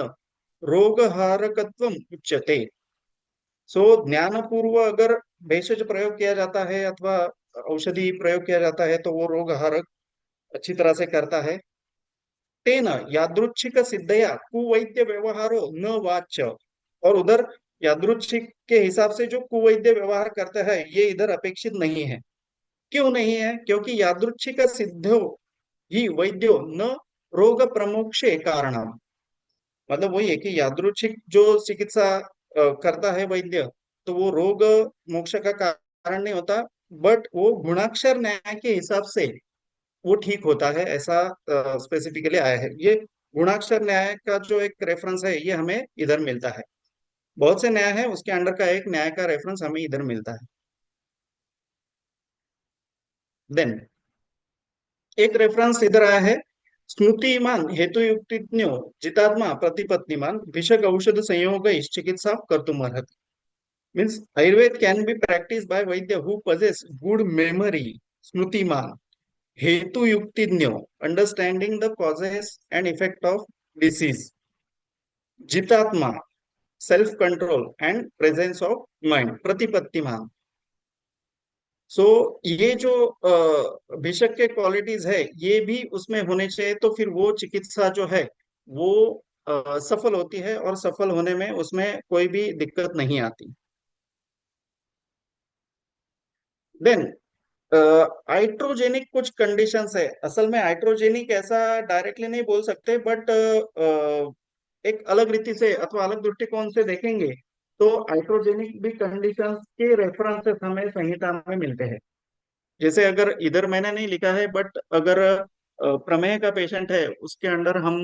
रोगहारकत्वम उच्यते। सो ज्ञानपूर्व अगर भेषज प्रयोग किया जाता है अथवा औषधि प्रयोग किया जाता है तो वो रोगहारक अच्छी तरह से करता है। तेन यादृच्छिक सिद्धया कुवैद्य व्यवहारो न वाच्य, और उधर यादृच्छिक के हिसाब से जो कुवैद्य व्यवहार करता है ये इधर अपेक्षित नहीं है। क्यों नहीं है? क्योंकि यादृच्छिक सिद्धो ही वैद्यो न रोग प्रमोक्षे कारणम। मतलब वही है कि यादृच्छिक जो चिकित्सा करता है वैद्य, तो वो रोग मोक्ष का कारण नहीं होता, बट वो गुणाक्षर न्याय के हिसाब से वो ठीक होता है, ऐसा स्पेसिफिकली आया है। ये गुणाक्षर न्याय का जो एक रेफरेंस है ये हमें इधर मिलता है। बहुत से न्याय है उसके अंडर का एक न्याय का रेफरेंस हमें इधर मिलता है। देन एक रेफरेंस इधर आया है, स्मृतिमान हेतु युक्तिज्ञो जितात्मा प्रतिपत्तिमान भिषक औषध संयोग चिकित्सा कर्तुम अर्हति। Means Ayurveda can be practice by vaidya who possess good memory, स्मृतिमान हेतु युक्तिज्ञो understanding the causes and effect of disease, जितात्मा self control and presence of mind, प्रतिपत्तिमान। सो ये जो भिषक के क्वालिटीज है ये भी उसमें होने चाहिए, तो फिर वो चिकित्सा जो है वो सफल होती है और सफल होने में उसमें कोई भी दिक्कत नहीं आती। देन आइट्रोजेनिक कुछ कंडीशंस है। असल में आइट्रोजेनिक ऐसा डायरेक्टली नहीं बोल सकते, बट एक अलग रीति से अथवा अलग दृष्टिकोण से देखेंगे तो आइट्रोजेनिक भी कंडीशंस के रेफरेंसेस हमें संहिता में मिलते हैं। जैसे अगर इधर मैंने नहीं लिखा है, बट अगर प्रमेह का पेशेंट है उसके अंडर हम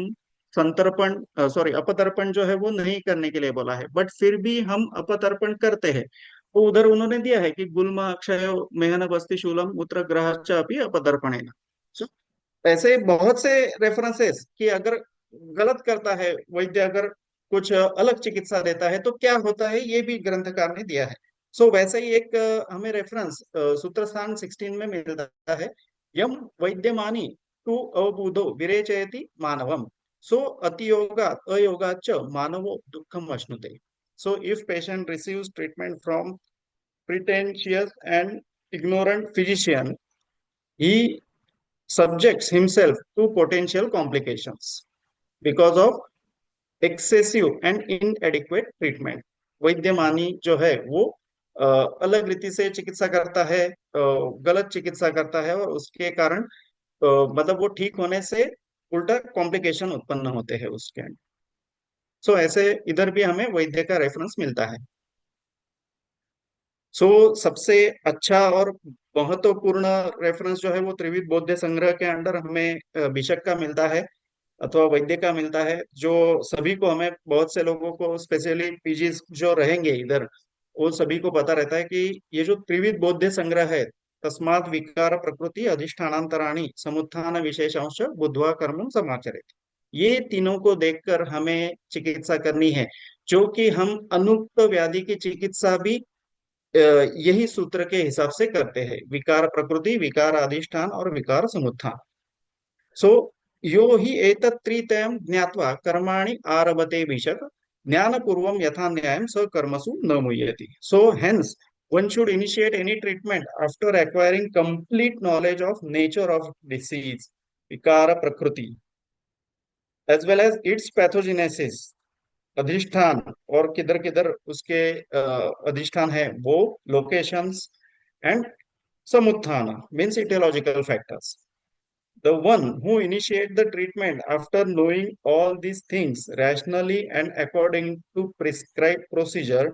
संतर्पण सॉरी अपतर्पण जो है वो नहीं करने के लिए बोला है, बट फिर भी हम अपतर्पण करते हैं, तो उधर उन्होंने दिया है कि गुल्म अक्षय मेहन बस्ती शूलम मूत्र ग्रहश्च अपि अपतर्पणेन। So, ऐसे बहुत से रेफरेंसेस कि अगर गलत करता है वैद्य, अगर कुछ अलग चिकित्सा देता है तो क्या होता है ये भी ग्रंथकार ने दिया है। सो वैसे ही एक हमें रेफरेंस सूत्रस्थान 16 में मिलता है, यम वैद्यमानी तु अबुधो विरेचयति मानवम, सो अतियोगात् अयोगात् च मानवो दुःखम अश्नुते। So if patient receives treatment from pretentious and ignorant physician, he subjects himself to potential complications because of excessive and inadequate treatment। वैद्यमानी जो है वो अलग रीति से चिकित्सा करता है, गलत चिकित्सा करता है, और उसके कारण मतलब वो ठीक होने से उल्टा कॉम्प्लिकेशन उत्पन्न होते हैं उसके। सो ऐसे इधर भी हमें वैद्य का रेफरेंस मिलता है। सबसे अच्छा और महत्वपूर्ण रेफरेंस जो है वो त्रिविध बौद्ध संग्रह के अंडर हमें भिषक का मिलता है अथवा वैद्य का मिलता है, जो सभी को, हमें बहुत से लोगों को स्पेशली पीजी जो रहेंगे इधर वो सभी को पता रहता है कि ये जो त्रिविध बौद्ध संग्रह है, तस्मात् विकार प्रकृति अधिष्ठानांतराणि समुत्थान विशेषांश बुद्ध्वा कर्म समाचरेत, ये तीनों को देखकर हमें चिकित्सा करनी है, जो कि हम अनुक्त व्याधि की चिकित्सा भी यही सूत्र के हिसाब से करते हैं, विकार प्रकृति, विकार अधिष्ठान और विकार समुत्थान। सो यो हि एतत् त्रितयं ज्ञात्वा कर्माणि आरभते भिषक ज्ञान पूर्वम यथा न्यायम स कर्मसु न मुह्यति। So hence one should initiate any treatment after acquiring complete knowledge of nature of disease, vikara prakriti, as well as its pathogenesis, अधिष्ठान और किधर किधर उसके अधिष्ठान है वो लोकेशंस, एंड समुत्थान means etiological factors. The one who initiate the treatment after knowing all these things rationally and according to prescribed procedure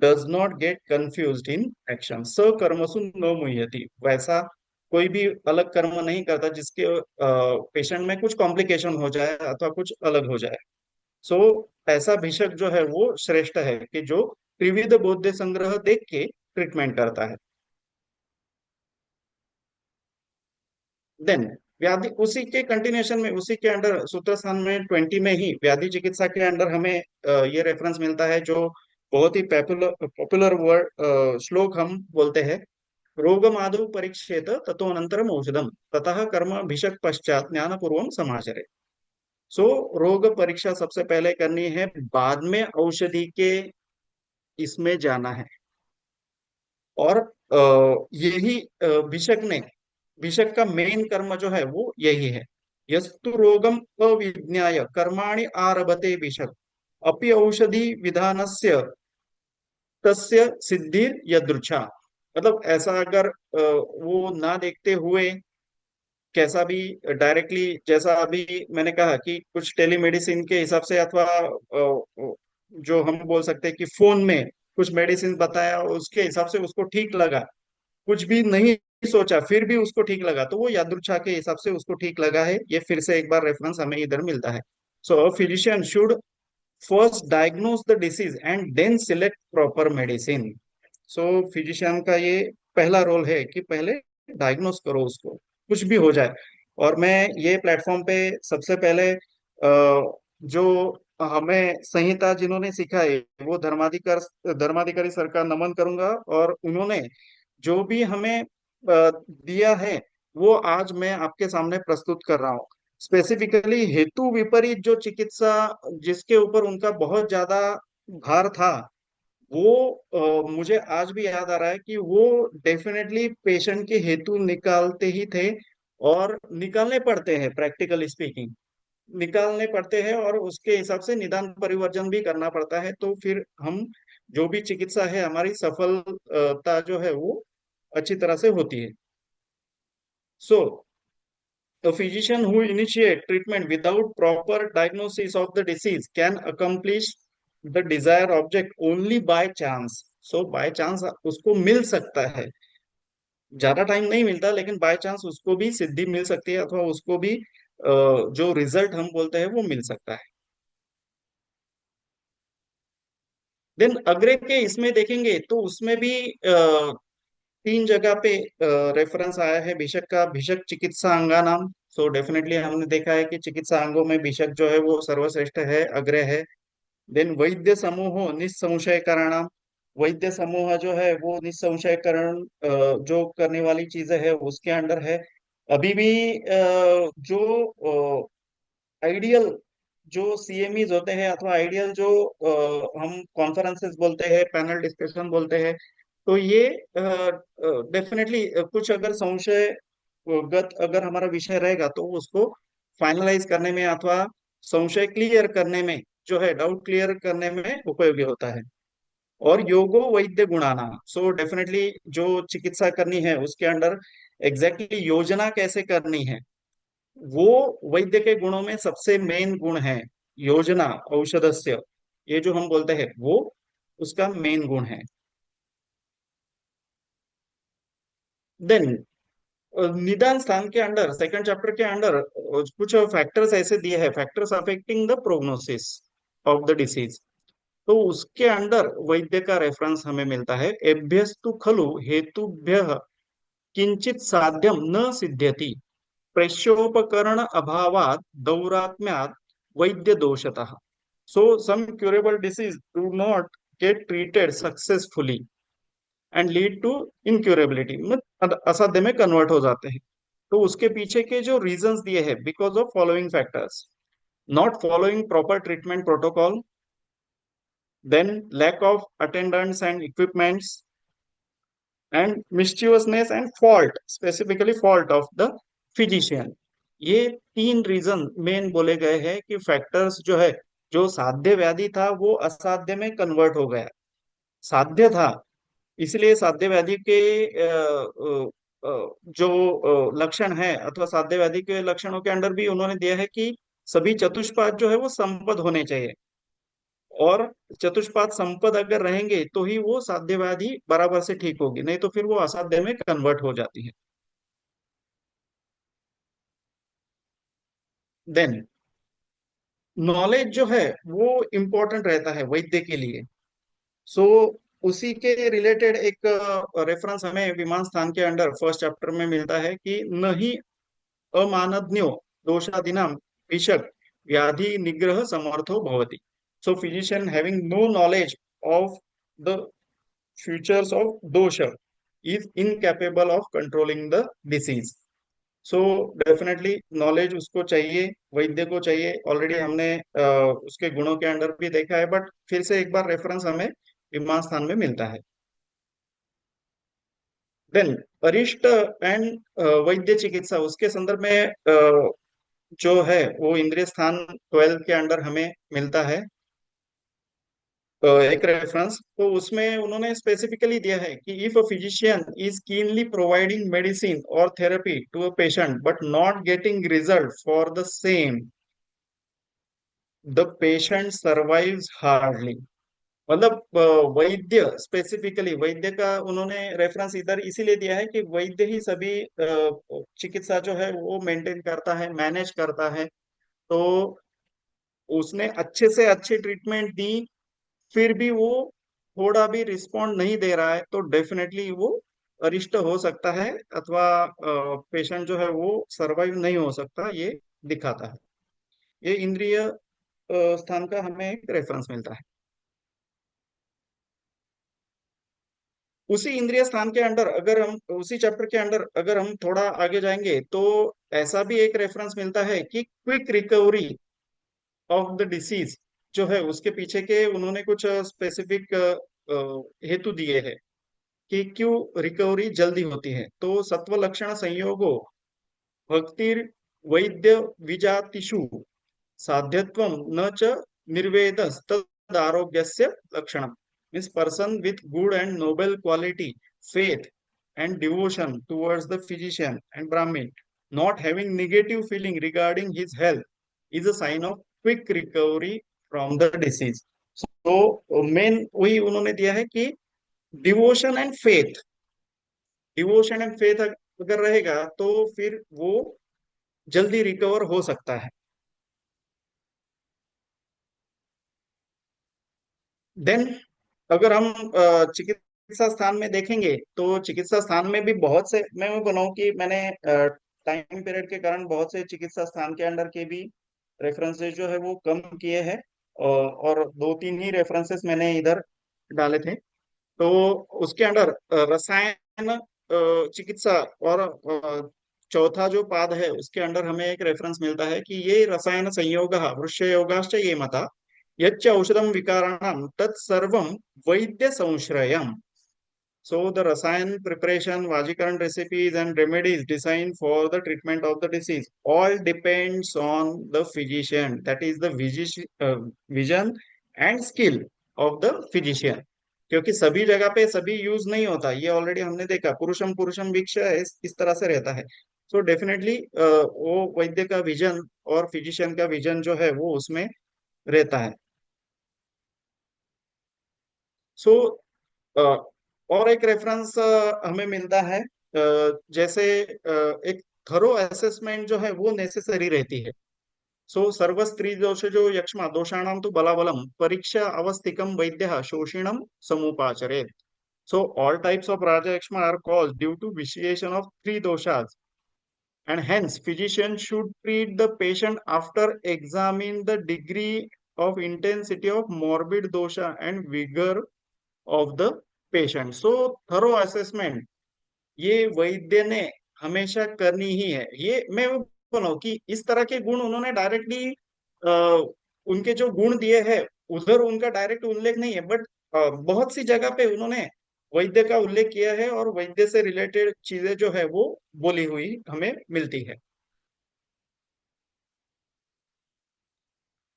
does not get confused in action. स कर्मसु न मुह्यति, वैसा कोई भी अलग कर्म नहीं करता जिसके पेशेंट में कुछ कॉम्प्लिकेशन हो जाए अथवा कुछ अलग हो जाए। सो ऐसा भिषक जो है वो श्रेष्ठ है कि जो त्रिविध बौद्ध संग्रह देख के ट्रीटमेंट करता है। देन व्याधि, उसी के कंटिन्यूशन में, उसी के अंडर सूत्र स्थान में 20 में ही व्याधि चिकित्सा के अंडर हमें ये रेफरेंस मिलता है, जो बहुत ही पॉपुलर पॉपुलर वर्ड श्लोक हम बोलते हैं। रोगमादौ परीक्षेत ततो अनंतरम औषधम ततः कर्म भिषक पश्चात ज्ञान पूर्वम समाचरे। सो रोग परीक्षा सबसे पहले करनी है, बाद में औषधि के इसमें जाना है। और यही भिषक का मेन कर्म जो है वो यही है। यस्तु रोगम अविज्ञाय कर्माणि आरभते भिषक अपि औषधि विधानस्य तस्य सिद्धि यदृच्छा। मतलब ऐसा अगर वो ना देखते हुए कैसा भी डायरेक्टली, जैसा अभी मैंने कहा कि कुछ टेलीमेडिसिन के हिसाब से, अथवा जो हम बोल सकते हैं कि फोन में कुछ मेडिसिन बताया उसके हिसाब से उसको ठीक लगा, कुछ भी नहीं सोचा फिर भी उसको ठीक लगा, तो वो यादृच्छा के हिसाब से उसको ठीक लगा है। ये फिर से एक बार रेफरेंस हमें इधर मिलता है। So physician should first diagnose the disease and then select proper medicine. So physician का ये पहला रोल है कि पहले डायग्नोस करो उसको, कुछ भी हो जाए। और मैं ये प्लेटफॉर्म पे सबसे पहले जो हमें संहिता जिन्होंने सिखाई वो धर्माधिकारी सर का नमन करूंगा। और उन्होंने जो भी हमें दिया है वो आज मैं आपके सामने प्रस्तुत कर रहा हूँ। स्पेसिफिकली हेतु विपरीत जो चिकित्सा जिसके ऊपर उनका बहुत ज्यादा भार था, वो मुझे आज भी याद आ रहा है कि वो डेफिनेटली पेशेंट के हेतु निकालते ही थे, और निकालने पड़ते हैं, प्रैक्टिकली स्पीकिंग निकालने पड़ते हैं, और उसके हिसाब से निदान परिवर्जन भी करना पड़ता है। तो फिर हम जो भी चिकित्सा है हमारी सफलता जो है वो अच्छी तरह से होती है। सो a physician who initiate treatment without proper diagnosis of the disease can accomplish the desired object only by chance. So by chance उसको मिल सकता है, ज्यादा टाइम नहीं मिलता, लेकिन बाय चांस उसको भी सिद्धि मिल सकती है, अथवा उसको भी जो रिजल्ट हम बोलते हैं वो मिल सकता है। देन अग्रे के इसमें देखेंगे तो उसमें भी 3 जगह पे रेफरेंस आया है भिषक का। भिषक चिकित्सा अंगा नाम। सो डेफिनेटली हमने देखा है कि चिकित्सा अंगों में भिषक जो है वो सर्वश्रेष्ठ है, अग्र है। देन वैद्य समूह निस्संशय करणाम। वैद्य समूह जो है वो निस्संशयकरण जो करने वाली चीजें है उसके अंडर है। अभी भी जो आइडियल जो सीएमईज होते हैं, अथवा आइडियल जो हम कॉन्फ्रेंसेस बोलते हैं, पैनल डिस्कशन बोलते हैं, तो ये डेफिनेटली कुछ अगर संशयगत अगर हमारा विषय रहेगा तो उसको फाइनलाइज करने में अथवा संशय क्लियर करने में, जो है डाउट क्लियर करने में उपयोगी होता है। और योगो वैद्य गुणाना। सो डेफिनेटली जो चिकित्सा करनी है उसके अंडर एग्जैक्टली योजना कैसे करनी है, वो वैद्य के गुणों में सबसे मेन गुण है। योजना औषधस्य, ये जो हम बोलते हैं वो उसका मेन गुण है। देन निदान स्थान के अंडर सेकंड चैप्टर के अंडर कुछ फैक्टर्स ऐसे दिए हैं, factors affecting the prognosis of the disease. तो उसके अंडर वैद्य का रेफरेंस हमें मिलता है। एभ्यस्तु खलु हेतुभ्य किंचित साध्यम न सिद्ध्यति प्रेष्योपकरण अभावात दौरात्म्यात वैद्य दोषतः। So some curable disease do not get treated successfully and lead to incurability, मतलब असाध्य में कन्वर्ट हो जाते हैं। तो उसके पीछे के जो रीजंस दिए हैं, because of following factors: not following proper treatment protocol, then lack of attendants and equipments, and mischievousness and fault, specifically fault of the physician. ये 3 रीजन मेन बोले गए हैं कि फैक्टर्स जो है, जो साध्य व्याधि था वो असाध्य में कन्वर्ट हो गया। साध्य था, इसलिए साध्य व्याधि के जो लक्षण है, अथवा साध्य व्याधि के लक्षणों के अंडर भी उन्होंने दिया है कि सभी चतुष्पाद जो है वो संपद होने चाहिए, और चतुष्पाद संपद अगर रहेंगे तो ही वो साध्य व्याधि बराबर से ठीक होगी, नहीं तो फिर वो असाध्य में कन्वर्ट हो जाती है। देन नॉलेज जो है वो इम्पोर्टेंट रहता है वैद्य के लिए। सो उसी के रिलेटेड एक रेफरेंस हमें विमान स्थान के अंडर फर्स्ट चैप्टर में मिलता है कि नहीं अमानज्ञो दोषादिनाम ईशक व्याधि निग्रह समर्थो भवति। So physician having no knowledge of the futures of dosha is incapable of controlling the disease. So definitely knowledge उसको चाहिए, वैद्य को चाहिए। ऑलरेडी हमने उसके गुणों के अंडर भी देखा है, बट फिर से एक बार रेफरेंस हमें विमान स्थान में मिलता है। देन अरिष्ट एंड वैद्य चिकित्सा, उसके संदर्भ में जो है वो इंद्रिय स्थान 12 के अंडर हमें मिलता है एक रेफरेंस। तो उसमें उन्होंने स्पेसिफिकली दिया है कि if a physician is keenly providing medicine और therapy to a patient but not getting result for the same, the patient survives hardly. मतलब वैद्य, स्पेसिफिकली वैद्य का उन्होंने रेफरेंस इधर इसीलिए दिया है कि वैद्य ही सभी चिकित्सा जो है वो मेंटेन करता है, मैनेज करता है। तो उसने अच्छे से अच्छी ट्रीटमेंट दी, फिर भी वो थोड़ा भी रिस्पॉन्ड नहीं दे रहा है, तो डेफिनेटली वो अरिष्ट हो सकता है, अथवा पेशेंट जो है वो सरवाइव नहीं हो सकता, ये दिखाता है। ये इंद्रिय स्थान का हमें एक रेफरेंस मिलता है। उसी इंद्रिय स्थान के अंडर अगर हम उसी चैप्टर के अंडर अगर हम थोड़ा आगे जाएंगे तो ऐसा भी एक रेफरेंस मिलता है कि quick recovery of the disease जो है, उसके पीछे के उन्होंने कुछ स्पेसिफिक हेतु दिए हैं कि क्यों रिकवरी जल्दी होती है। तो सत्व लक्षण संयोगो भक्तिर वैद्य विजातिषु साध्यत्वम न च निर्वेदस तद आरोग्यस्य लक्षणम। Means person with good and noble quality faith and devotion towards the physician and Brahmin, not having negative feeling regarding his health, is a sign of quick recovery from the disease. So main वही उन्होंने दिया है कि devotion and faith, devotion and faith अगर रहेगा तो फिर वो जल्दी रिकवर हो सकता है। देन अगर हम चिकित्सा स्थान में देखेंगे तो चिकित्सा स्थान में भी बहुत से, मैं वो बनाऊं कि मैंने टाइम पीरियड के कारण बहुत से चिकित्सा स्थान के अंडर के भी रेफरेंसेस जो है वो कम किए हैं, और दो तीन ही रेफरेंसेस मैंने इधर डाले थे। तो उसके अंडर रसायन चिकित्सा और चौथा जो पाद है उसके अंडर हमें एक रेफरेंस मिलता है कि ये रसायन संयोग वृक्ष योगाश्च ये मता यच्च औषधम विकाराणाम तत्सर्वम वैद्य संश्रयम। So the rasayan preparation, Vajikaran recipes and remedies designed for the treatment of the disease all depends on the physician. That is the vision and skill of the physician. क्योंकि सभी जगह पे सभी यूज नहीं होता, ये ऑलरेडी हमने देखा, पुरुषम पुरुषम वीक्ष इस तरह से रहता है। सो डेफिनेटली वो वैद्य का विजन और फिजिशियन का विजन जो है वो उसमें रहता है। सो और एक रेफरेंस हमें मिलता है, जैसे एक थरो असेसमेंट जो है वो नेसेसरी रहती है। सो सर्व स्त्री दोष जो यक्ष्मा दोषाणाम तो बलाबलम परीक्षा अवस्थिकम वैद्य शोषिणम समुपाचरेत। So all types of raja yakshma are caused due to vitiation of three doshas and hence physician should treat the patient after examine the degree of intensity of morbid dosha and vigor of the patient. So thorough assessment ये वैद्य ने हमेशा करनी ही है। ये मैं वो बोला कि इस तरह के गुण उन्होंने डायरेक्टली उनके जो गुण दिए हैं उधर उनका डायरेक्ट उल्लेख नहीं है, बट बहुत सी जगह पे उन्होंने वैद्य का उल्लेख किया है और वैद्य से रिलेटेड चीजें जो है वो बोली हुई हमें मिलती है।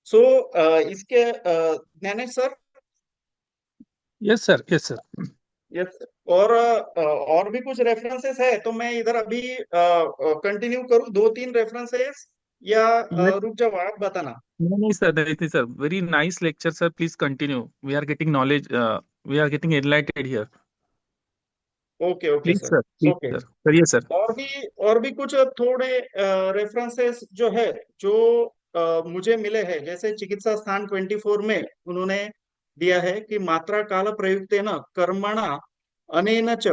सो इसके Gyanesh sir. Yes sir, yes sir. Yes. और भी कुछ रेफरेंसेस है तो मैं इधर अभी कंटिन्यू करूं दो तीन रेफरेंसेस, या रुक जाओ आप बताना। नहीं नहीं सर, नहीं sir, very nice lecture sir, please continue, we are getting knowledge, we are getting enlightened here. Okay okay please sir. Sir, please okay. Sir, करिए सर। और भी कुछ थोड़े रेफरेंसेस जो है जो मुझे मिले हैं, जैसे चिकित्सा स्थान 24 में उन्होंने दिया है कि मात्रा काल प्रयुक्तेन कर्मणा अनेन च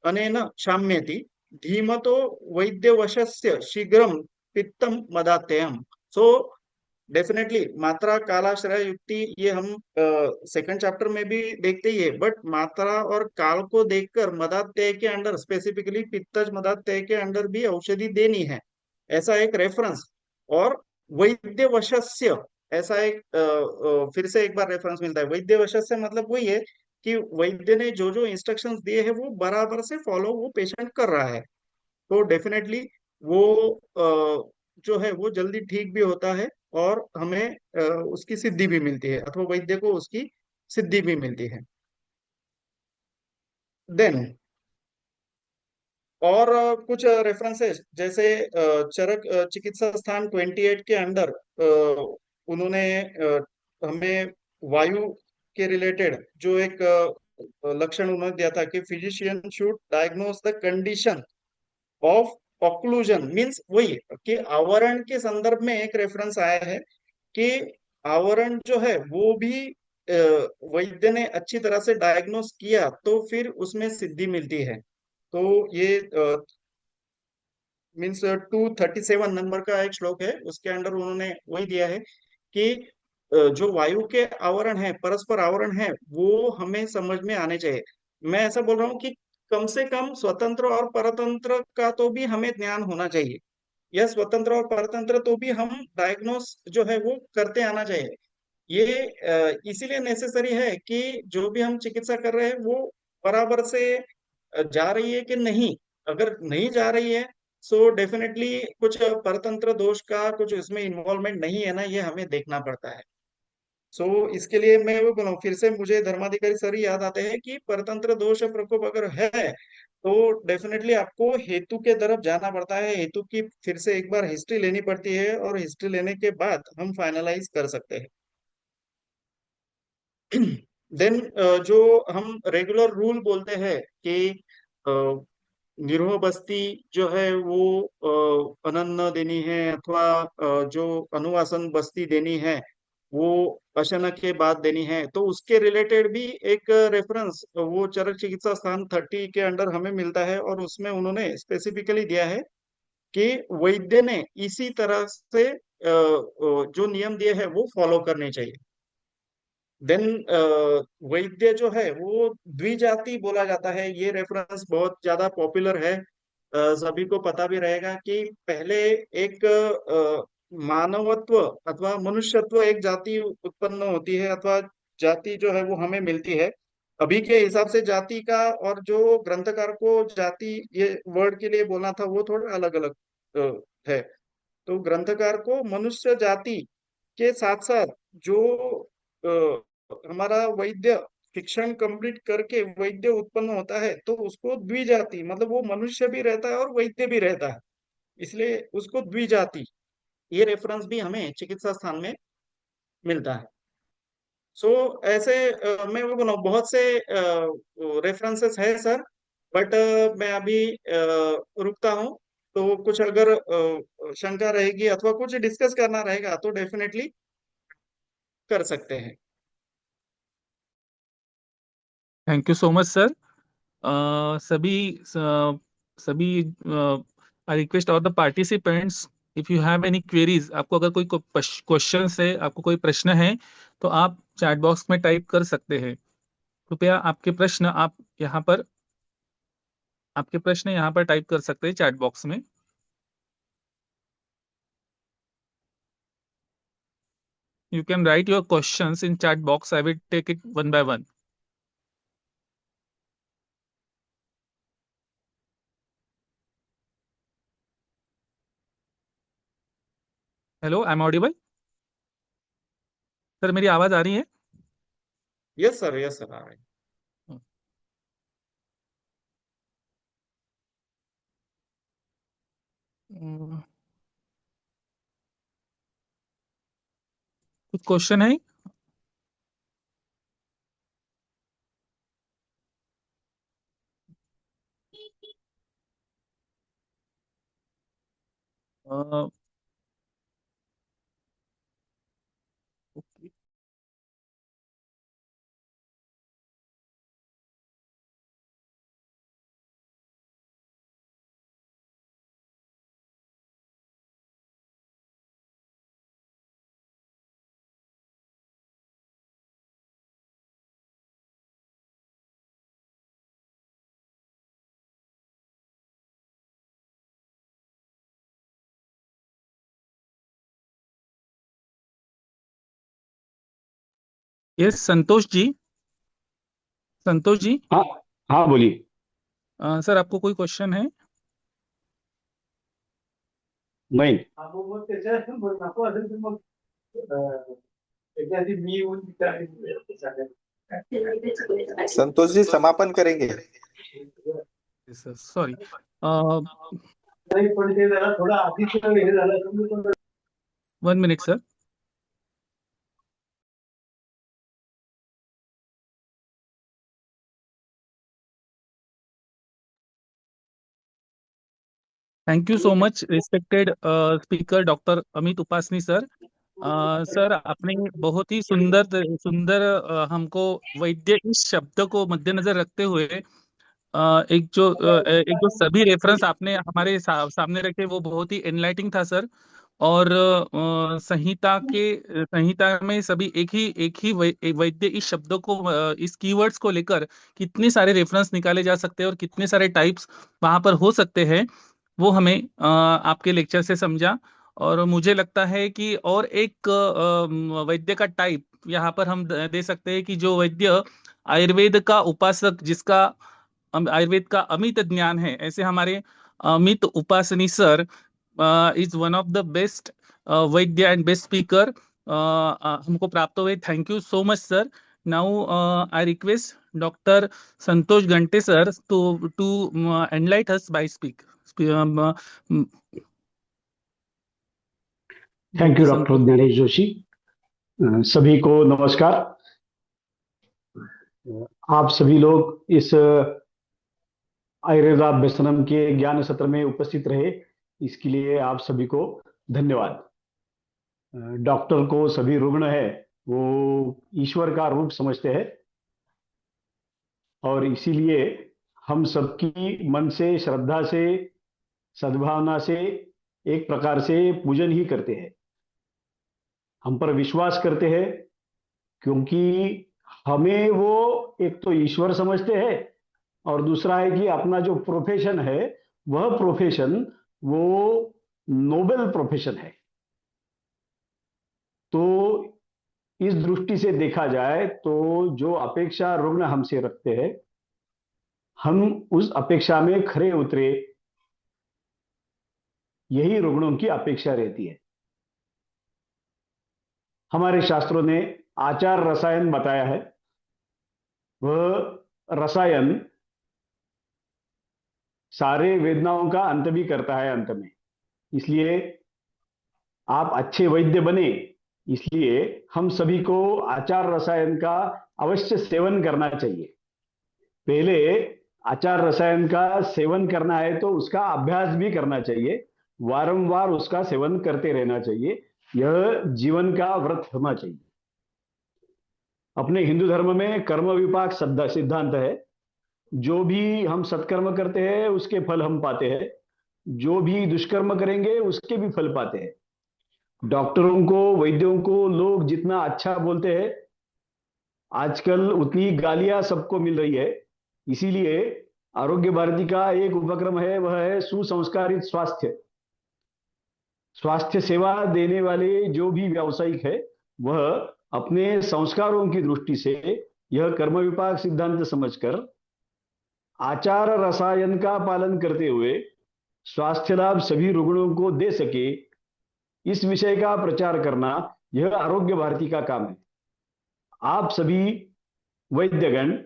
अनेन शाम्यति धीमतो वैद्यवशस्य शीघ्रम पित्तम मदात्ययम। सो डेफिनेटली मात्रा कालाश्रय युक्ति ये हम सेकंड चैप्टर में भी देखते ही है, बट मात्रा और काल को देखकर मदात्यय के अंडर, स्पेसिफिकली पित्तज मदात्यय के अंडर भी औषधि देनी है, ऐसा एक रेफरेंस। और वैद्य वशस्य, ऐसा एक फिर से एक बार रेफरेंस मिलता है। वैद्य वशस्य मतलब वही है कि वैद्य ने जो जो इंस्ट्रक्शंस दिए हैं वो बराबर से फॉलो वो पेशेंट कर रहा है, तो डेफिनेटली वो जो है वो जल्दी ठीक भी होता है और हमें उसकी सिद्धि भी मिलती है, अथवा वैद्य को उसकी सिद्धि भी मिलती है। देन और कुछ रेफरेंसेस, जैसे चरक चिकित्सा स्थान 28 के अंदर उन्होंने हमें वायु के रिलेटेड जो एक लक्षण उन्होंने दिया था कि physician should diagnose the condition of occlusion, means वही कि आवरण के संदर्भ में एक रेफरेंस आया है कि आवरण जो है वो भी वैद्य ने अच्छी तरह से डायग्नोस किया तो फिर उसमें सिद्धि मिलती है। तो ये मीन्स 237 नंबर का एक श्लोक है, उसके अंदर उन्होंने वही दिया है कि जो वायु के आवरण है, परस्पर आवरण है, वो हमें समझ में आने चाहिए। मैं ऐसा बोल रहा हूँ कि कम से कम स्वतंत्र और परतंत्र का तो भी हमें ज्ञान होना चाहिए, या स्वतंत्र और परतंत्र तो भी हम डायग्नोस जो है वो करते आना चाहिए। ये इसीलिए नेसेसरी है कि जो भी हम चिकित्सा कर रहे हैं वो बराबर से जा रही है कि नहीं। अगर नहीं जा रही है सो डेफिनेटली कुछ परतंत्र दोष का कुछ इसमें इन्वॉल्वमेंट नहीं है ना, ये हमें देखना पड़ता है। सो इसके लिए मैं वो बोला, फिर से मुझे धर्माधिकारी सर ही याद आते हैं कि परतंत्र दोष प्रकोप अगर है तो डेफिनेटली आपको हेतु के तरफ जाना पड़ता है, हेतु की फिर से एक बार हिस्ट्री लेनी पड़ती है, और हिस्ट्री लेने के बाद हम फाइनलाइज कर सकते हैं। देन जो हम रेगुलर रूल बोलते हैं कि अ, निरोह बस्ती जो है वो अनन्न देनी है, अथवा जो अनुवासन बस्ती देनी है वो अशन के बाद देनी है, तो उसके रिलेटेड भी एक रेफरेंस वो चरक चिकित्सा स्थान 30 के अंडर हमें मिलता है, और उसमें उन्होंने स्पेसिफिकली दिया है कि वैद्य ने इसी तरह से जो नियम दिए हैं वो फॉलो करने चाहिए। देन वैद्य जो है वो द्विजाति बोला जाता है, ये रेफरेंस बहुत ज्यादा पॉपुलर है। सभी को पता भी रहेगा कि पहले एक मानवत्व अथवा मनुष्यत्व एक जाति उत्पन्न होती है, अथवा जाति जो है वो हमें मिलती है। अभी के हिसाब से जाति का और जो ग्रंथकार को जाति ये वर्ड के लिए बोलना था वो थोड़ा अलग अलग है। तो ग्रंथकार को मनुष्य जाति के साथ साथ जो हमारा वैद्य शिक्षण कंप्लीट करके वैद्य उत्पन्न होता है तो उसको द्विजाति, मतलब वो मनुष्य भी रहता है और वैद्य भी रहता है, इसलिए उसको द्विजाति, ये रेफरेंस भी हमें चिकित्सा स्थान में मिलता है। सो ऐसे मैं वो बोला बहुत से रेफरेंसेस है सर, बट मैं अभी रुकता हूँ। तो कुछ अगर शंका रहेगी अथवा कुछ डिस्कस करना रहेगा तो डेफिनेटली कर सकते हैं। Thank you so much sir. सभी सभी I request all the participants, if you have any queries, आपको अगर कोई क्वेश्चन है, आपको कोई प्रश्न है, तो आप चैट बॉक्स में टाइप कर सकते हैं। कृपया आपके प्रश्न यहाँ पर टाइप कर सकते हैं चैट बॉक्स में। You can write your questions in chat box. I will take it one by one. Hello, I'm audible? Sir मेरी आवाज आ रही है? यस सर आ रहे हैं। कुछ क्वेश्चन है? यस संतोष जी। संतोष जी। हाँ हाँ बोलिए। सर आपको कोई क्वेश्चन है? नहीं। संतोष जी समापन करेंगे। Sir sorry. One minute sir. Thank you so much respected speaker doctor Amit Upasani sir. Sir आपने बहुत ही सुंदर सुंदर हमको वैद्य इस शब्द को मद्देनजर रखते हुए एक जो सभी रेफरेंस आपने हमारे सामने रखे वो बहुत ही एनलाइटिंग था सर। और संहिता में सभी एक ही वैद्य इस शब्दों को इस कीवर्ड्स को लेकर कितने सारे रेफरेंस निकाले जा सकते हैं और कितने सारे टाइप्स वहां पर हो सकते हैं वो हमें आपके लेक्चर से समझा। और मुझे लगता है कि और एक वैद्य का टाइप यहाँ पर हम दे सकते हैं कि जो वैद्य आयुर्वेद का उपासक जिसका आयुर्वेद का अमित ज्ञान है, ऐसे हमारे Amit Upasani sir is one of the best vaidya and best speaker हमको प्राप्त हुए। Thank you so much sir. Now I request doctor Santosh Ghante sir to enlighten us by speak. Thank you doctor Naresh Joshi. सभी को नमस्कार। आप सभी लोग इस आयुर्वेदाभ्यसनम के ज्ञान सत्र में उपस्थित रहे, इसके लिए आप सभी को धन्यवाद। डॉक्टर को सभी रुग्ण है वो ईश्वर का रूप समझते हैं और इसीलिए हम सबकी मन से, श्रद्धा से, सद्भावना से एक प्रकार से पूजन ही करते हैं। हम पर विश्वास करते हैं क्योंकि हमें वो एक तो ईश्वर समझते हैं और दूसरा है कि अपना जो प्रोफेशन है वह प्रोफेशन वो नोबेल प्रोफेशन है। तो इस दृष्टि से देखा जाए तो जो अपेक्षा रुग्ण हमसे रखते हैं हम उस अपेक्षा में खरे उतरे, यही रुग्णों की अपेक्षा रहती है। हमारे शास्त्रों ने आचार रसायन बताया है। वह रसायन सारे वेदनाओं का अंत भी करता है अंत में। इसलिए आप अच्छे वैद्य बने, इसलिए हम सभी को आचार रसायन का अवश्य सेवन करना चाहिए। पहले आचार रसायन का सेवन करना है तो उसका अभ्यास भी करना चाहिए, वारंवार उसका सेवन करते रहना चाहिए। यह जीवन का व्रत होना चाहिए। अपने हिंदू धर्म में कर्म विपाक सिद्धांत है। जो भी हम सत्कर्म करते हैं उसके फल हम पाते हैं, जो भी दुष्कर्म करेंगे उसके भी फल पाते हैं। डॉक्टरों को, वैद्यों को लोग जितना अच्छा बोलते हैं आजकल उतनी गालियां सबको मिल रही है। इसीलिए आरोग्य भारती का एक उपक्रम है, वह है सुसंस्कारित स्वास्थ्य। स्वास्थ्य सेवा देने वाले जो भी व्यावसायिक है वह अपने संस्कारों की दृष्टि से यह कर्म विपाक सिद्धांत समझकर आचार रसायन का पालन करते हुए स्वास्थ्य लाभ सभी रुग्णों को दे सके, इस विषय का प्रचार करना यह आरोग्य भारती का काम है। आप सभी वैद्यगण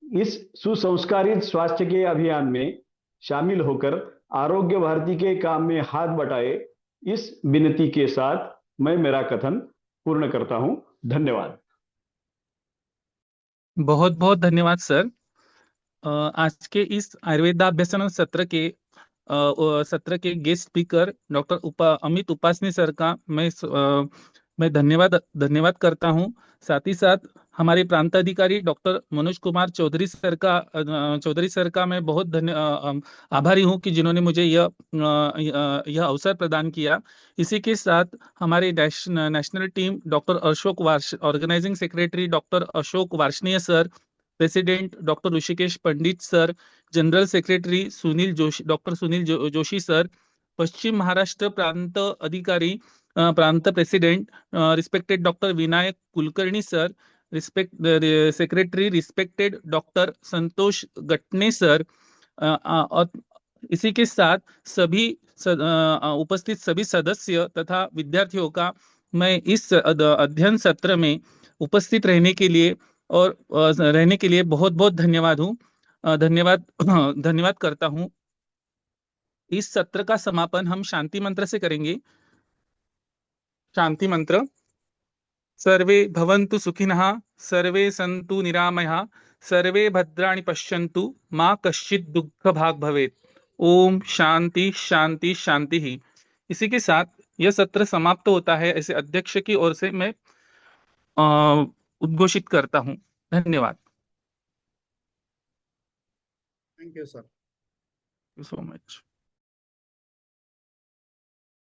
इस सुसंस्कारित स्वास्थ्य के अभियान में शामिल होकर आरोग्य भारती के काम में हाथ बटाए, इस विनती के साथ मैं मेरा कथन पूर्ण करता हूं। धन्यवाद। बहुत बहुत धन्यवाद सर। आज के इस आयुर्वेदाभ्यसन सत्र के guest speaker doctor Amit Upasani sir का मैं धन्यवाद करता हूं। साथ ही साथ हमारे प्रांताधिकारी डॉक्टर मनोज कुमार चौधरी सर का मैं बहुत आभारी हूं कि जिन्होंने मुझे यह अवसर प्रदान किया। इसी के साथ हमारे national team organising secretary doctor Ashok Varshney sir, president doctor Hrishikesh Pandit sir, general secretary doctor Sunil Joshi sir, पश्चिम महाराष्ट्र प्रांत अधिकारी प्रांत president respected doctor Vinayak Kulkarni sir, respect secretary respected doctor Santosh Gatne sir, और इसी के साथ सभी उपस्थित सभी सदस्य तथा विद्यार्थियों का मैं इस अध्ययन सत्र में उपस्थित रहने के लिए और रहने के लिए बहुत बहुत धन्यवाद हूँ, धन्यवाद धन्यवाद करता हूँ। इस सत्र का समापन हम शांति मंत्र से करेंगे। शांति मंत्र। सर्वे भवन्तु सुखिनः, सर्वे सन्तु निरामयाः, सर्वे भद्राणि पश्यन्तु, माँ कश्चित् दुःख भाग् भवेत्। ओम शांति शांति शांति ही। इसी के साथ यह सत्र समाप्त होता है, ऐसे अध्यक्ष की ओर से मैं उद्घोषित करता हूं। धन्यवाद। Thank you sir. So much.